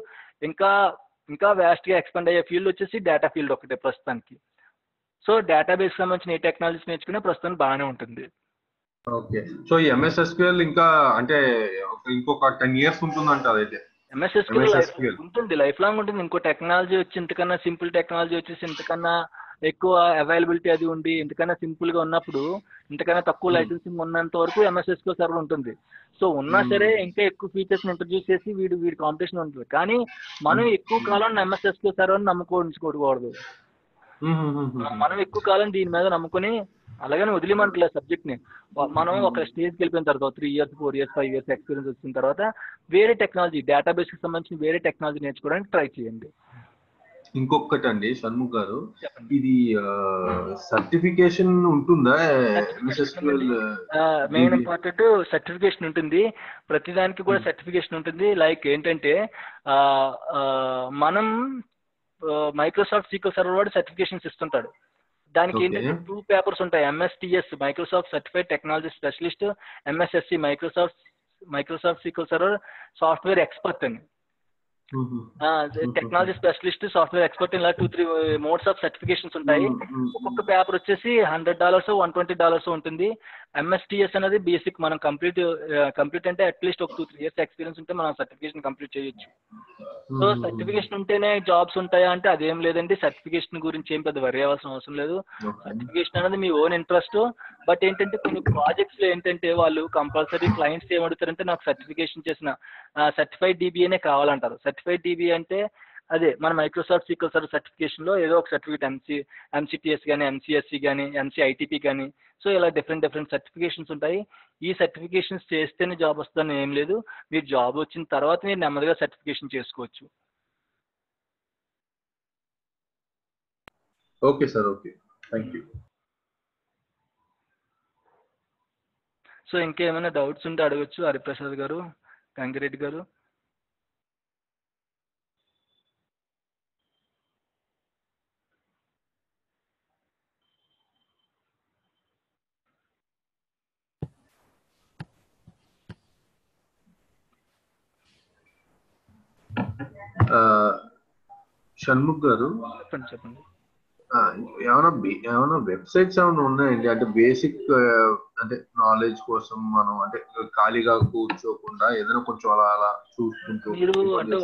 ఇంకా వ్యాస్ట్గా ఎక్స్పాండ్ అయ్యే ఫీల్డ్ వచ్చేసి డేటా ఫీల్డ్ ఒకటే ప్రస్తుతానికి. సో డేటాబేస్ సంబంధించిన ఏ టెక్నాలజీస్ నేర్చుకునే ప్రస్తుతం బాగానే ఉంటుంది. ఓకే. సో ఈ MS SQL ఇంకా అంటే ఇంకొక 10 years ఉంటుందంట అయితే. MS SQL ఉంటుంది, లైఫ్ లాంగ్ ఉంటుంది. ఇంకో టెక్నాలజీ వచ్చి ఇంతకన్నా సింపుల్ టెక్నాలజీ వచ్చేసి ఇంతకన్నా ఎక్కువ అవైలబిలిటీ అది ఉండి ఇంతకన్నా సింపుల్గా ఉన్నప్పుడు, ఇంతకన్నా తక్కువ లైసెన్సింగ్ ఉన్నంత వరకు MS SQL సర్వర్ ఉంటుంది. సో ఉన్నా సరే ఇంకా ఎక్కువ ఫీచర్స్ని ఇంట్రడ్యూస్ చేసి వీడి కాంపిటీషన్ ఉంటుంది. కానీ మనం ఎక్కువ కాలం MS SQL సర్వర్ని నమ్ముకోకూడదు. మనం ఎక్కువ కాలం దీని మీద నమ్ముకుని అలాగని వదిలేమంటలే సబ్జెక్ట్ని. మనం ఒక స్టేజ్కి వెళ్ళిపోయిన తర్వాత 3 years 4 years 5 years ఎక్స్పీరియన్స్ వచ్చిన తర్వాత వేరే టెక్నాలజీ, డేటాబేస్కి సంబంధించిన వేరే టెక్నాలజీ నేర్చుకోవడానికి ట్రై చేయండి. ఇంకొకటి అండి షణ్ముఖ్ గారు, ఇది సర్టిఫికేషన్ ఉంటుందా? మెయిన్ ఇంపార్టెంట్ సర్టిఫికేషన్ ఉంటుంది. ప్రతిదానికి కూడా సర్టిఫికేషన్ ఉంటుంది. లైక్ ఏంటంటే మనం మైక్రోసాఫ్ట్ సీక్వెల్ సర్వర్ వాడు సర్టిఫికేషన్స్ ఇస్తుంటాడు. దానికి ఏంటంటే 2 papers ఉంటాయి. MSTS Microsoft certified technology specialist, MSSC Microsoft sequel server software expert అని. టెక్నాలజీ స్పెషలిస్ట్, సాఫ్ట్వేర్ ఎక్స్పర్ట్, ఇలా 2-3 మోడ్స్ ఆఫ్ సర్టిఫికేషన్స్ ఉంటాయి. ఒక్కొక్క పేపర్ వచ్చేసి $100 $120 ఉంటుంది. MSTS అనేది బేసిక్, మనం కంప్లీట్ అంటే అట్లీస్ట్ ఒక 2-3 years ఎక్స్పీరియన్స్ ఉంటే మనం సర్టిఫికేషన్ కంప్లీట్ చేయొచ్చు. సో సర్టిఫికేషన్ ఉంటేనే జాబ్స్ ఉంటాయా అంటే అదేం లేదండి. సర్టిఫికేషన్ గురించి ఏం పెద్ద వరి అవ్వాల్సిన అవసరం లేదు. సర్టిఫికేషన్ అనేది మీ ఓన్ ఇంట్రెస్ట్. బట్ ఏంటంటే కొన్ని ప్రాజెక్ట్స్లో ఏంటంటే వాళ్ళు కంపల్సరీ క్లయింట్స్ ఏమడుగుతారంటే నాకు సర్టిఫికేషన్ చేసిన సర్టిఫైడ్ DBAనే కావాలంటారు. సర్టిఫైడ్ DBA అంటే అదే మన మైక్రోసాఫ్ట్ సీక్వెల్ సర్వర్ సర్టిఫికేషన్లో ఏదో ఒక సర్టిఫికేట్, MCTS కానీ, MCSC కానీ, MCITP కానీ, సో ఇలా డిఫరెంట్ సర్టిఫికేషన్స్ ఉంటాయి. ఈ సర్టిఫికేషన్స్ చేస్తేనే జాబ్ వస్తుందని ఏం లేదు. మీరు జాబ్ వచ్చిన తర్వాత మీరు నెమ్మదిగా సర్టిఫికేషన్ చేసుకోవచ్చు. Okay sir, okay, thank you. So ఇంకేమైనా డౌట్స్ ఉంటే అడగచ్చు హరిప్రసాద్ గారు, గంగిరెడ్డి గారు. షణ్ముఖ్ గారు, చెప్పండి. ఏమైనా వెబ్సైట్స్ ఏమైనా ఉన్నాయండి? అంటే బేసిక్ అంటే నాలెడ్జ్ కోసం మనం అంటే ఖాళీగా కూర్చోకుండా ఏదైనా కొంచెం అలా చూసుకుంటూ మీరు అంటే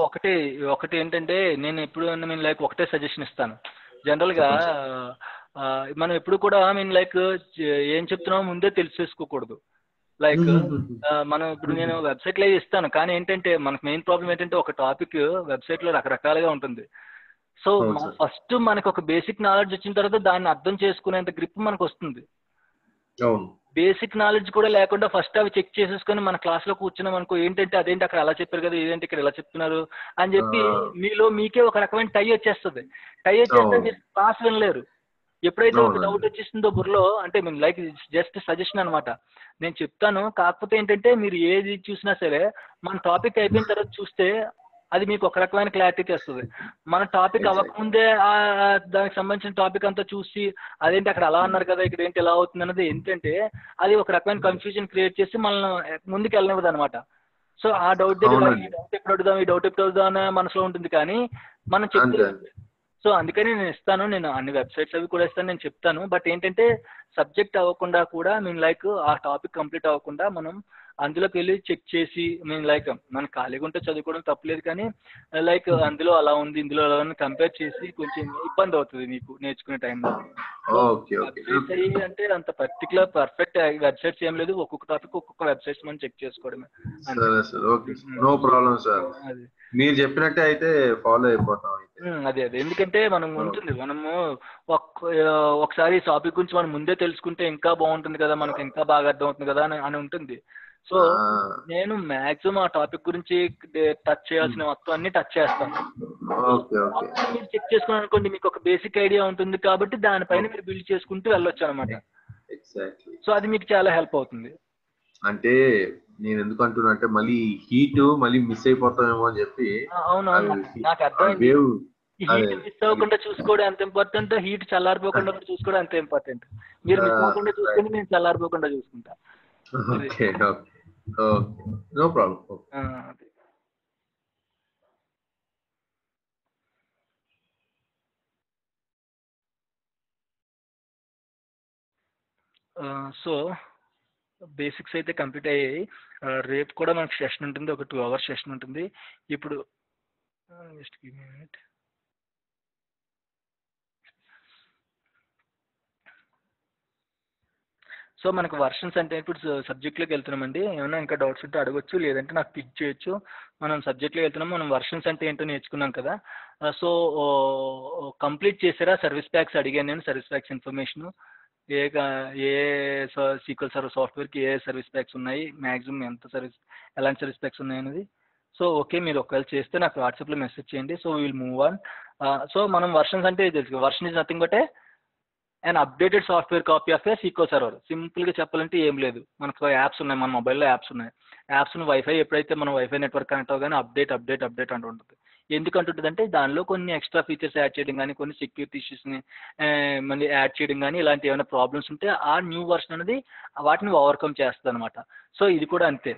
ఒకటి ఏంటంటే నేను ఎప్పుడు లైక్ ఒకటే సజెషన్ ఇస్తాను. జనరల్గా మనం ఎప్పుడు కూడా లైక్ ఏం చెప్తున్నామో ముందే తెలిసేసుకోకూడదు. లైక్ మనం ఇప్పుడు నేను వెబ్సైట్లో ఇస్తాను, కానీ ఏంటంటే మనకు మెయిన్ ప్రాబ్లం ఏంటంటే ఒక టాపిక్ వెబ్సైట్లో రకరకాలుగా ఉంటుంది. సో ఫస్ట్ మనకు ఒక బేసిక్ నాలెడ్జ్ వచ్చిన తర్వాత దాన్ని అర్థం చేసుకునేంత గ్రిప్ మనకు వస్తుంది. బేసిక్ నాలెడ్జ్ కూడా లేకుండా ఫస్ట్ అవి చెక్ చేసేసుకొని మన క్లాస్లో కూర్చున్నాం అనుకో, ఏంటంటే అదేంటి అక్కడ అలా చెప్పారు కదా, ఇదేంటి ఇక్కడ ఇలా చెప్తున్నారు అని చెప్పి మీకే ఒక రకమైన టై వచ్చేస్తుంది. టై వచ్చేస్తే మీరు క్లాస్ వినలేరు. ఎప్పుడైతే ఒక డౌట్ వచ్చేసిందో బుర్రలో, అంటే లైక్ జస్ట్ సజెషన్ అనమాట, నేను చెప్తాను. కాకపోతే ఏంటంటే మీరు ఏది చూసినా సరే మన టాపిక్ అయిపోయిన తర్వాత చూస్తే అది మీకు ఒక రకమైన క్లారిటీ తెస్తుంది. మన టాపిక్ అవ్వకముందే దానికి సంబంధించిన టాపిక్ అంతా చూసి అదేంటి అక్కడ అలా అన్నారు కదా ఇక్కడ ఏంటి ఎలా అవుతుంది అన్నది ఏంటంటే అది ఒక రకమైన కన్ఫ్యూజన్ క్రియేట్ చేసి మనల్ని ముందుకు వెళ్ళనివ్వదు అనమాట. సో ఆ డౌట్ దగ్గర ఈ డౌట్ ఎప్పుడు అడుగుదాం ఈ డౌట్ ఎప్పుడు అడుగుదాం అనే మనసులో ఉంటుంది, కానీ మనం చెప్తున్నాం. సో అందుకని నేను ఇస్తాను, నేను అన్ని వెబ్సైట్స్ అవి కూడా ఇస్తాను, నేను చెప్తాను. బట్ ఏంటంటే సబ్జెక్ట్ అవ్వకుండా కూడా లైక్ ఆ టాపిక్ కంప్లీట్ అవ్వకుండా మనం అందులోకి వెళ్ళి చెక్ చేసి లైక్ మనం ఖాళీగా ఉంటే చదువుకోవడం తప్పలేదు, కానీ లైక్ అందులో అలా ఉంది ఇందులో అలా ఉంది కంపేర్ చేసి కొంచెం ఇబ్బంది అవుతుంది మీకు నేర్చుకునే టైంలో. వెబ్సైట్స్ అయ్యి అంటే అంత పర్టికులర్ పర్ఫెక్ట్ వెబ్సైట్స్ ఏం లేదు, ఒక్కొక్క టాపిక్ ఒక్కొక్క వెబ్సైట్స్ మనం చెక్ చేసుకోవడమే. నో ప్రాబ్లం సార్, మీరు చెప్పినట్టే అయితే ఫాలో అయిపోతాం. అదే ఎందుకంటే మనం ఉంటుంది, మనము ఒకసారి ఈ టాపిక్ గురించి మనం ముందే తెలుసుకుంటే ఇంకా బాగుంటుంది కదా, మనకు ఇంకా బాగా అర్థం అవుతుంది కదా అని ఉంటుంది. సో నేను మాక్సిమం ఆ టాపిక్ గురించి టచ్ చేయాల్సిన మొత్తం అన్ని టచ్ చేస్తాను. మీరు చెక్ చేసుకున్నాను అనుకోండి, మీకు ఒక బేసిక్ ఐడియా ఉంటుంది కాబట్టి దానిపైన మీరు బిల్డ్ చేసుకుంటూ వెళ్ళొచ్చు అనమాట. సో అది మీకు చాలా హెల్ప్ అవుతుంది. అంటే నేను ఎందుకు అంటున్నా అంటే మళ్ళీ హీట్ మళ్ళీ మిస్ అయిపోతామేమో అని చెప్పి. అవునవును, నాకు అర్థమైంది. హీట్ మిస్ అవ్వకుండా చూసుకోవడం ఎంత ఇంపార్టెంట్, హీట్ చల్లారిపోకుండా చూసుకోవడం ఎంత ఇంపార్టెంట్. మీరు మిస్ అవ్వకుండా చూసుకుని నేను చల్లారిపోకుండా చూసుకుంటా. No problem. సో బేసిక్స్ అయితే కంప్లీట్ అయ్యాయి. రేపు కూడా మనకు సెషన్ ఉంటుంది, ఒక 2 hours సెషన్ ఉంటుంది. ఇప్పుడు just give me minute. So మనకు వర్షన్స్ అంటే ఇప్పుడు సబ్జెక్ట్లోకి వెళ్తున్నామండి. ఏమైనా ఇంకా డౌట్స్ ఉంటే అడగొచ్చు, లేదంటే నాకు పిక్ చేయొచ్చు. మనం సబ్జెక్ట్లో వెళ్తున్నాం, మనం వర్షన్స్ అంటే ఏంటో నేర్చుకున్నాం కదా. సో కంప్లీట్ చేసారా సర్వీస్ ప్యాక్స్ అడిగాను నేను, సర్వీస్ ప్యాక్స్ ఇన్ఫర్మేషను ఏ సీక్వెల్ సర్వర్ సాఫ్ట్వేర్కి ఏ సర్వీస్ ప్యాక్స్ ఉన్నాయి, మ్యాక్సిమం ఎలాంటి సర్వీస్ ప్యాక్స్ ఉన్నాయి అనేది. సో ఓకే, మీరు ఒకవేళ చేస్తే నాకు వాట్సాప్లో మెసేజ్ చేయండి. So will move on. So మనం వర్షన్స్ అంటే తెలుసు, version is nothing but and updated software copy of A sequel server. సింపుల్గా చెప్పాలంటే ఏం లేదు, మనకు యాప్స్ ఉన్నాయి, మన మొబైల్లో యాప్స్ ఉన్నాయి. యాప్స్ను వైఫై ఎప్పుడైతే మనం వైఫై నెట్వర్క్ కనెక్ట్ అవ్వగానే అప్డేట్ అంటుంటుంది. ఎందుకు అంటుంటుందంటే దానిలో కొన్ని ఎక్స్ట్రా ఫీచర్స్ యాడ్ చేయడం కానీ, కొన్ని సెక్యూరిటీ ఇష్యూస్ని మళ్ళీ యాడ్ చేయడం కానీ, ఇలాంటి ఏమైనా ప్రాబ్లమ్స్ ఉంటే ఆ న్యూ వర్షన్ అనేది వాటిని ఓవర్కమ్ చేస్తుంది అనమాట. సో ఇది కూడా అంతే,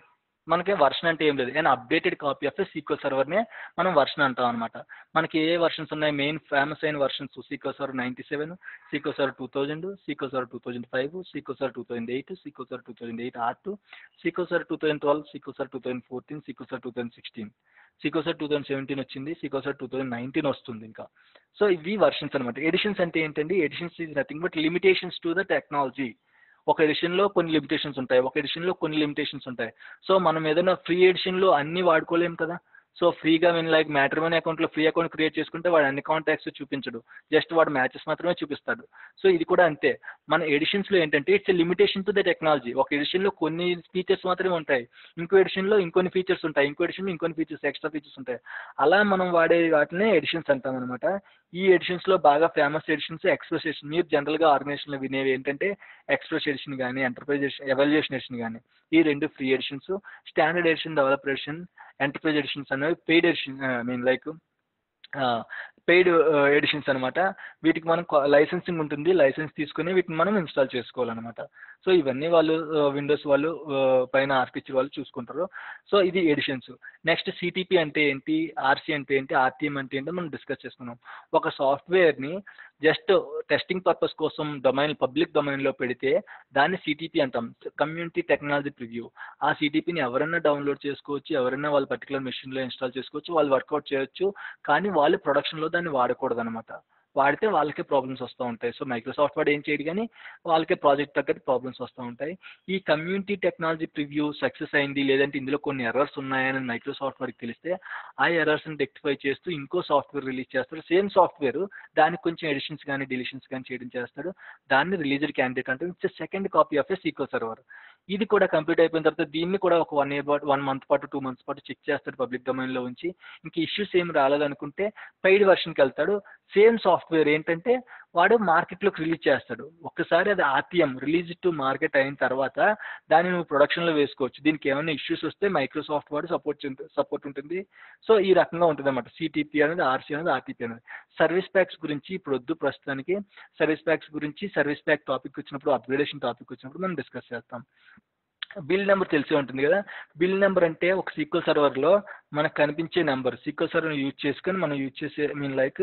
మనకి వర్షన్ అంటే ఏం లేదు, and updated copy of sequel సర్వర్నే మనం వర్షన్ అంటాం అనమాట. మనకి ఏ వర్షన్స్ ఉన్నాయి, మెయిన్ ఫేమస్ అయిన versions sequel server 97, sequel server 2000, sequel server 2005, sequel server 2008, sequel server 2008 R2, sequel server 2012, sequel server 2014, sequel server 2016, sequel server 2017 వచ్చింది, సీక్వెల్ సర్వర్ 2019 వస్తుంది ఇంకా. సో ఇవి వర్షన్స్ అనమాట. ఎడిషన్స్ అంటే ఏంటండి, editions is nothing but limitations to the technology. ఒక ఎడిషన్లో కొన్ని లిమిటేషన్స్ ఉంటాయి, ఒక ఎడిషన్లో కొన్ని లిమిటేషన్స్ ఉంటాయి. సో మనం ఏదైనా ఫ్రీ ఎడిషన్లో అన్నీ వాడుకోలేము కదా. సో ఫ్రీగా లైక్ మ్యాట్రిమోనీ అకౌంట్లో ఫ్రీ అకౌంట్ క్రియేట్ చేసుకుంటే వాడు అన్ని కాంటాక్ట్స్ చూపించడు, జస్ట్ వాడు మ్యాచెస్ మాత్రమే చూపిస్తాడు. సో ఇది కూడా అంతే, మన ఎడిషన్స్లో ఏంటంటే it's limitation to the technology. ఒక ఎడిషన్లో కొన్ని ఫీచర్స్ మాత్రమే ఉంటాయి, ఇంకో ఎడిషన్లో ఇంకొన్ని ఫీచర్స్ ఉంటాయి, ఇంకో ఎడిషన్లో ఇంకొన్ని ఫీచర్స్ ఎక్స్ట్రా ఫీచర్స్ ఉంటాయి. అలా మనం వాడే వాటినే ఎడిషన్స్ అంటాం అనమాట. ఈ ఎడిషన్స్లో బాగా ఫేమస్ ఎడిషన్స్ ఎక్స్ప్రెస్ ఎడిషన్. మీరు జనరల్గా ఆర్గనైజేషన్లో వినేవి ఏంటంటే ఎక్స్ప్రెస్ ఎడిషన్ కానీ, ఎంటర్ప్రైజ్ ఎడిషన్, ఎవాల్యుయేషన్ ఎడిషన్ కానీ, ఈ 2 free editions. Standard edition, developer edition, enterprise editions అనేవి paid edition, like paid editions అనమాట. వీటికి మనం లైసెన్సింగ్ ఉంటుంది, లైసెన్స్ తీసుకుని వీటిని మనం ఇన్స్టాల్ చేసుకోవాలన్నమాట. సో ఇవన్నీ వాళ్ళు విండోస్ వాళ్ళు పైన ఆర్కిటెక్చర్ వాళ్ళు చూసుకుంటారు. సో ఇది ఎడిషన్స్. నెక్స్ట్ సిటిపి అంటే ఏంటి, ఆర్సి అంటే ఏంటి, ఆర్టీఎం అంటే ఏంటో మనం డిస్కస్ చేసుకున్నాం. ఒక సాఫ్ట్వేర్ని జస్ట్ టెస్టింగ్ పర్పస్ కోసం పబ్లిక్ డొమైన్లో పెడితే దాన్ని సిటిపి అంటాం, కమ్యూనిటీ టెక్నాలజీ ప్రివ్యూ. ఆ సిటిపిని ఎవరైనా డౌన్లోడ్ చేసుకోవచ్చు, ఎవరైనా వాళ్ళ పర్టికులర్ మెషిన్లో ఇన్స్టాల్ చేసుకోవచ్చు, వాళ్ళు వర్కౌట్ చేయొచ్చు, కానీ వాళ్ళు ప్రొడక్షన్లో దాన్ని వాడకూడదు అనమాట. వాడితే వాళ్ళకే ప్రాబ్లమ్స్ వస్తూ ఉంటాయి. సో మైక్రోసాఫ్ట్ వాడు ఏం చేయడు, కానీ వాళ్ళకే ప్రాజెక్ట్ తగ్గట్టు ప్రాబ్లమ్స్ వస్తూ ఉంటాయి. ఈ కమ్యూనిటీ టెక్నాలజీ ప్రివ్యూ సక్సెస్ అయింది, లేదంటే ఇందులో కొన్ని ఎర్రర్స్ ఉన్నాయని మైక్రోసాఫ్ట్ వాడికి తెలిస్తే ఆ ఎర్రర్స్ని రెక్టిఫై చేస్తూ ఇంకో సాఫ్ట్వేర్ రిలీజ్ చేస్తాడు. సేమ్ సాఫ్ట్వేర్, దానికి కొంచెం ఎడిషన్స్ కానీ డిలీషన్స్ కానీ చేయడం చేస్తాడు. దాన్ని రిలీజ్డ్ క్యాండిడేట్ అంటే it's second copy of A sequel server. ఇది కూడా కంప్లీట్ అయిపోయిన తర్వాత దీన్ని కూడా ఒక 1 month పాటు 2 months పాటు చెక్ చేస్తాడు పబ్లిక్ డొమైన్లో ఉంచి. ఇంక ఇష్యూస్ ఏం రాలేదనుకుంటే పెయిడ్ వర్షన్కి వెళ్తాడు. సేమ్ సాఫ్ట్వేర్ ఏంటంటే వాడు మార్కెట్లోకి రిలీజ్ చేస్తాడు. ఒక్కసారి అది ఆర్టీఎం రిలీజ్ టు మార్కెట్ అయిన తర్వాత దాన్ని నువ్వు ప్రొడక్షన్లో వేసుకోవచ్చు. దీనికి ఏమైనా ఇష్యూస్ వస్తే మైక్రోసాఫ్ట్ వాడు సపోర్ట్ ఉంటుంది. సో ఈ రకంగా ఉంటుంది అన్నమాట. సిటిపి అనేది, ఆర్సీ అనేది, ఆర్టీపీ అనేది. సర్వీస్ ప్యాక్స్ గురించి ఇప్పుడు వద్దు ప్రస్తుతానికి. సర్వీస్ ప్యాక్స్ గురించి సర్వీస్ ప్యాక్ టాపిక్ వచ్చినప్పుడు, అప్గ్రేడేషన్ టాపిక్ వచ్చినప్పుడు మనం డిస్కస్ చేస్తాం. బిల్ నెంబర్ తెలిసే ఉంటుంది కదా. బిల్ నెంబర్ అంటే ఒక సీక్వెల్ సర్వర్లో మనకు కనిపించే నెంబర్. సీక్వెల్ సర్వర్ యూజ్ చేసుకొని మనం యూజ్ చేసే లైక్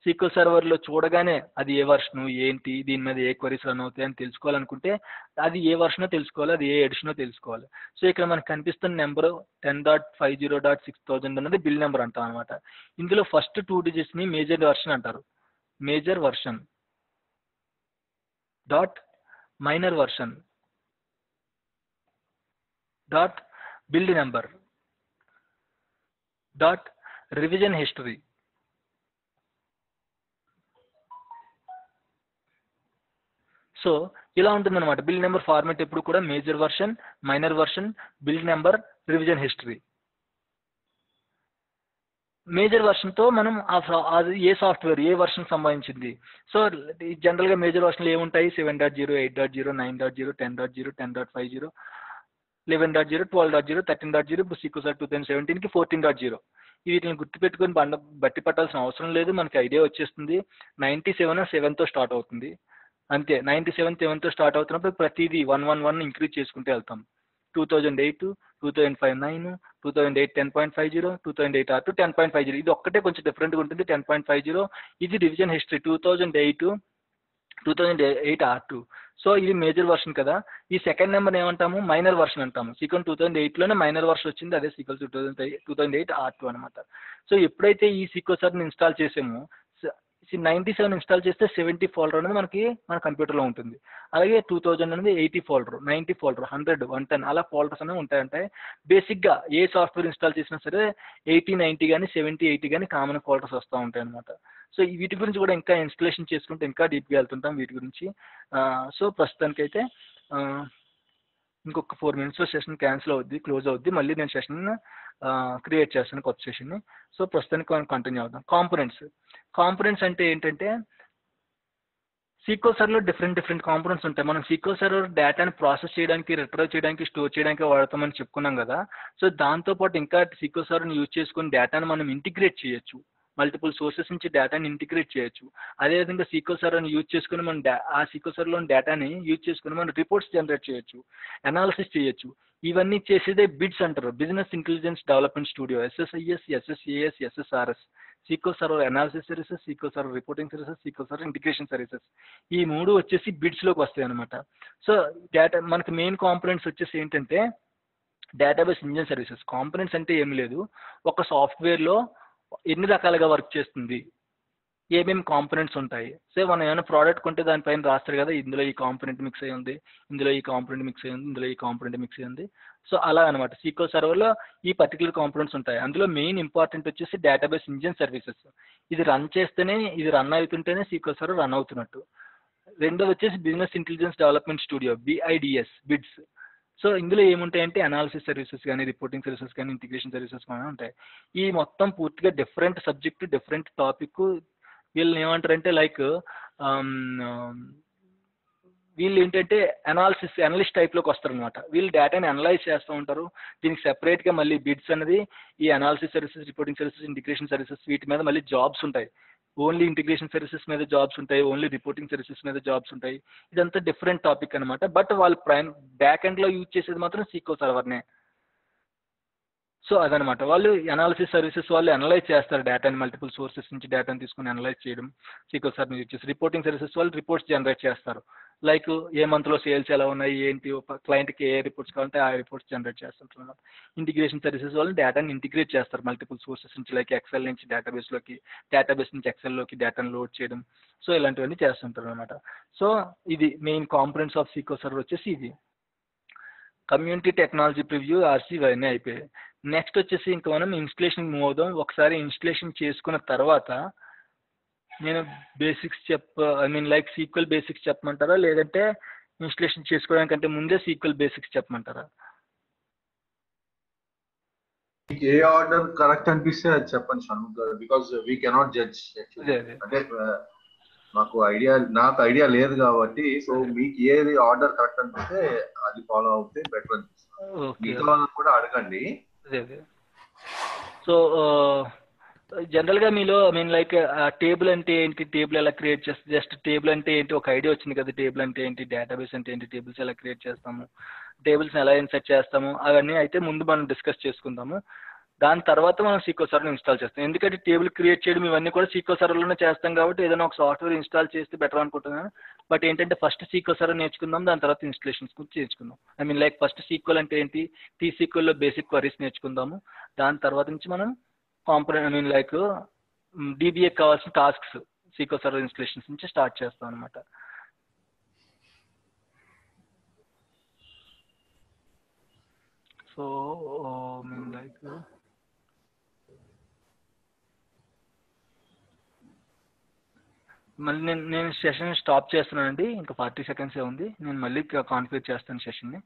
సీక్వెల్ సర్వర్లో చూడగానే అది ఏ వర్షను ఏంటి, దీని మీద ఏ క్వరీస్ రన్ అవుతాయి అని తెలుసుకోవాలనుకుంటే అది ఏ వర్షనో తెలుసుకోవాలి, అది ఏ ఎడిషనో తెలుసుకోవాలి. సో ఇక్కడ మనకు కనిపిస్తున్న నెంబర్ 10.50.6000 అనేది బిల్ నెంబర్ అంటాం అనమాట. ఇందులో ఫస్ట్ 2 డిజిట్స్ని మేజర్ వర్షన్ అంటారు. Major version dot minor version dot build number dot revision history. So ఇలా ఉంటుందన్నమాట. బిల్ నెంబర్ ఫార్మాట్ ఎప్పుడు కూడా major version, minor version, build number, revision history. Major వర్షన్తో మనం అది ఏ సాఫ్ట్వేర్ ఏ వర్షన్ సంబంధించింది. సో జనరల్గా మేజర్ వర్షన్లు ఏముంటాయి? 7.0, 8.0, 9.0, 10.0, 10.50, 11.0, 12.0, 13.0, ఇప్పుడు సీక్వెల్ సర్వర్ 2017కి 14.0. వీటిని గుర్తుపెట్టుకొని బట్టి పట్టాల్సిన అవసరం లేదు. మనకి ఐడియా వచ్చేస్తుంది. 97 స్టార్ట్ అవుతుంది అంతే. 97 స్టార్ట్ అవుతున్నప్పుడు ప్రతిదీ 111 ఇంక్రీజ్ చేసుకుంటూ వెళ్తాం. 2008, 2005 9, 2008 10.50, 2008 R2 10.50. ఇది ఒక్కటే కొంచెం డిఫరెంట్గా ఉంటుంది. 10.50 ఇది రివిజన్ హిస్టరీ 2008 R2. సో ఇది మేజర్ వర్షన్ కదా. ఈ సెకండ్ నెంబర్ ఏమంటాము? మైనర్ వర్షన్ అంటాము. సీక్వెల్ 2008లోనే మైనర్ వర్షన్ వచ్చింది, అదే సీక్వెల్ 2008 R2 అనమాట. సో ఎప్పుడైతే ఈ సీక్వెల్ సర్వర్ని ఇన్స్టాల్ చేసామో 97 ఇన్స్టాల్ చేస్తే 70 ఫోల్డర్ అనేది మన కంప్యూటర్లో ఉంటుంది. అలాగే 2000 అనేది 80 ఫోల్డర్, 90 ఫోల్డర్, 100, 110 అలా ఫోల్డర్స్ అనేవి ఉంటాయంటే బేసిక్గా ఏ సాఫ్ట్వేర్ ఇన్స్టాల్ చేసినా సరే 80, 90 కానీ 70, 80 కానీ కామన్ ఫోల్డర్స్ వస్తూ ఉంటాయి అనమాట. సో వీటి గురించి కూడా ఇంకా ఇన్స్టలేషన్ చేసుకుంటే ఇంకా డీప్గా వెళ్తుంటాం వీటి గురించి. సో ప్రస్తుతానికైతే ఇంకొక 4 minutesలో సెషన్ క్లోజ్ అవుద్ది. మళ్ళీ నేను సెషన్ క్రియేట్ చేస్తాను, కొత్త సెషన్ని. సో ప్రస్తుతానికి మనం కంటిన్యూ అవుదాం. కాంపోనెంట్స్ అంటే ఏంటంటే సీక్వెల్ సర్వర్లో డిఫరెంట్ కాంపోనెంట్స్ ఉంటాయి. మనం సీక్వెల్ సర్వర్ డేటాని ప్రాసెస్ చేయడానికి, రిట్రీవ్ చేయడానికి, స్టోర్ చేయడానికి వాడతామని చెప్పుకున్నాం కదా. సో దాంతోపాటు ఇంకా సీక్వెల్ సర్వర్ని యూజ్ చేసుకుని డేటాను మనం ఇంటిగ్రేట్ చేయొచ్చు. మల్టిపుల్ సోర్సెస్ నుంచి డేటాని ఇంటిగ్రేట్ చేయొచ్చు. అదేవిధంగా సీక్వెల్ సర్వర్ని యూజ్ చేసుకుని మనం ఆ సీక్వెల్ సర్వర్లోని డేటాని యూజ్ చేసుకుని మనం రిపోర్ట్స్ జనరేట్ చేయొచ్చు, అనాలిసిస్ చేయొచ్చు. ఇవన్నీ చేసేదే బిడ్స్ అంటారు. Business intelligence development studio, SSIS, SSAS, SSRS. Sequel server analysis services, sequel server reporting services, sequel server integration services. ఈ 3 వచ్చేసి బిడ్స్లోకి వస్తాయి అనమాట. సో డేటా మనకి మెయిన్ కాంపోనెంట్స్ వచ్చేసి ఏంటంటే డేటాబేస్ ఇంజిన్ సర్వీసెస్. కాంపోనెంట్స్ అంటే ఏం లేదు, ఒక సాఫ్ట్వేర్లో ఎన్ని రకాలుగా వర్క్ చేస్తుంది, ఏమేమి కాంపోనెంట్స్ ఉంటాయి. సో మనం ఏమైనా ప్రోడక్ట్ కొంటే దానిపైన రాస్తారు కదా, ఇందులో ఈ కాంపోనెంట్ మిక్స్ అయ్యి ఉంది, ఇందులో ఈ కాంపోనెంట్ మిక్స్ అయ్యి ఉంది, ఇందులో ఈ కాంపోనెంట్ మిక్స్ అయ్యి ఉంది. సో అలా అనమాట. సీక్వెల్ సర్వర్లో ఈ పర్టికులర్ కాంపోనెంట్స్ ఉంటాయి. అందులో మెయిన్ ఇంపార్టెంట్ వచ్చేసి డేటాబేస్ ఇంజిన్ సర్వీసెస్. ఇది రన్ అవుతుంటేనే సీక్వెల్ సర్వర్ రన్ అవుతున్నట్టు. రెండోది వచ్చేసి business intelligence development studio, BIDS, bids. So ఇందులో ఏముంటాయంటే అనాలిసిస్ సర్వీసెస్ కానీ, రిపోర్టింగ్ సర్వీసెస్ కానీ, ఇంటిగ్రేషన్ సర్వీసెస్ కానీ ఉంటాయి. ఈ మొత్తం పూర్తిగా డిఫరెంట్ సబ్జెక్ట్, డిఫరెంట్ టాపిక్. వీళ్ళని ఏమంటారంటే లైక్ వీళ్ళు ఏంటంటే అనలిస్ట్ టైప్లోకి వస్తారు అనమాట. వీళ్ళు డేటాని అనలైజ్ చేస్తూ ఉంటారు. దీనికి సెపరేట్గా మళ్ళీ బిడ్స్ అనేది ఈ analysis services, reporting services, integration services వీటి మీద మళ్ళీ జాబ్స్ ఉంటాయి. ఓన్లీ ఇంటిగ్రేషన్ సర్వీసెస్ మీద జాబ్స్ ఉంటాయి, ఓన్లీ రిపోర్టింగ్ సర్వీసెస్ మీద జాబ్స్ ఉంటాయి. ఇదంతా డిఫరెంట్ టాపిక్ అనమాట. బట్ వాళ్ళు బ్యాక్ ఎండ్లో యూజ్ చేసేది మాత్రం సీక్వెల్ సర్వర్నే. సో అదనమాట. వాళ్ళు అనాలిసిస్ సర్వీసెస్ వాళ్ళు అనలైజ్ చేస్తారు డేటాని, మల్టిపుల్ సోర్సెస్ నుంచి డేటాని తీసుకుని అనలైజ్ చేయడం సీక్వెల్ సర్వర్ యూజ్ చేసి. రిపోర్టింగ్ సర్వీసెస్ వాళ్ళు రిపోర్ట్స్ జనరేట్ చేస్తారు. లైక్ ఏ మంత్లో సేల్స్ ఎలా ఉన్నాయి, ఏంటి, క్లయింట్కి ఏ రిపోర్ట్స్ కావాలంటే ఆ రిపోర్ట్స్ జనరేట్ చేస్తుంటారు. ఇంటిగ్రేషన్ సర్వీసెస్ వాళ్ళు డేటాని ఇంటిగ్రేట్ చేస్తారు మల్టిపుల్ సోర్సెస్ నుంచి, లైక్ ఎక్సెల్ నుంచి డేటాబేస్లోకి, డేటాబేస్ నుంచి ఎక్సెల్లోకి డేటాను లోడ్ చేయడం. సో ఇలాంటివన్నీ చేస్తుంటారు అనమాట. సో ఇది main components of SQL server వచ్చేసి ఇది. కమ్యూనిటీ టెక్నాలజీ ప్రివ్యూ, RC ఇవన్నీ అయిపోయాయి. నెక్స్ట్ వచ్చేసి ఇంకా మనం ఇన్స్టలేషన్ మూవ్ అవుదాం. ఒకసారి ఇన్స్టలేషన్ చేసుకున్న తర్వాత నేను బేసిక్స్ లైక్ సీక్వెల్ బేసిక్స్ చెప్పమంటారా, లేదంటే ఇన్స్టలేషన్ చేసుకోవడానికంటే ముందే సీక్వెల్ బేసిక్స్ చెప్పమంటారా? ఏ ఆర్డర్ కరెక్ట్ అనిపిస్తే అది చెప్పండి షణ్ముఖ్ గారు, బికాస్ వీ కెనాట్ జడ్జ్. అంటే నాకు ఐడియా లేదు కాబట్టి, సో మీకు ఏది ఆర్డర్ కరెక్ట్ అనిపిస్తే అది ఫాలో అవుతే బెటర్ అనిపిస్తుంది. మిగతా వాళ్ళని కూడా అడగండి. సో జనరల్గా మీలో లైక్ టేబుల్ అంటే ఏంటి, టేబుల్ ఎలా క్రియేట్ చేస్తుంది, జస్ట్ టేబుల్ అంటే ఏంటి ఒక ఐడియా వచ్చింది కదా, టేబుల్ అంటే ఏంటి, డేటాబేస్ అంటే ఏంటి, టేబుల్స్ ఎలా క్రియేట్ చేస్తాము, టేబుల్స్ని ఎలా ఇన్సర్ట్ చేస్తాము, అవన్నీ అయితే ముందు మనం డిస్కస్ చేసుకుందాము. దాని తర్వాత మనం సీక్వెల్ సర్వర్ని ఇన్స్టాల్ చేస్తాం. ఎందుకంటే టేబుల్ క్రియేట్ చేయడం ఇవన్నీ కూడా సీక్వెల్ సర్వర్లోనే చేస్తాం కాబట్టి ఏదైనా ఒక సాఫ్ట్వేర్ ఇన్స్టాల్ చేస్తే బెటర్ అనుకుంటున్నాను. బట్ ఏంటంటే ఫస్ట్ సీక్వెల్ సర్వర్ నేర్చుకుందాం, దాని తర్వాత ఇన్స్టలేషన్స్ గురించి నేర్చుకుందాం. లైక్ ఫస్ట్ సీక్వెల్ అంటే ఏంటి, సీక్వెల్లో బేసిక్ క్వరీస్ నేర్చుకుందాము. దాని తర్వాత నుంచి మనం కాంపోనెంట్ లైక్ DBA కావాల్సిన టాస్క్స్ సీక్వెల్ సర్వర్ ఇన్స్టలేషన్స్ నుంచి స్టార్ట్ చేస్తాం అనమాట. సో లైక్ మళ్ళీ నేను సెషన్ స్టాప్ చేస్తున్నానండి. ఇంకా 40 సెకండ్సే ఉంది. నేను మళ్ళీ కాన్ఫిగర్ చేస్తాను సెషన్ని.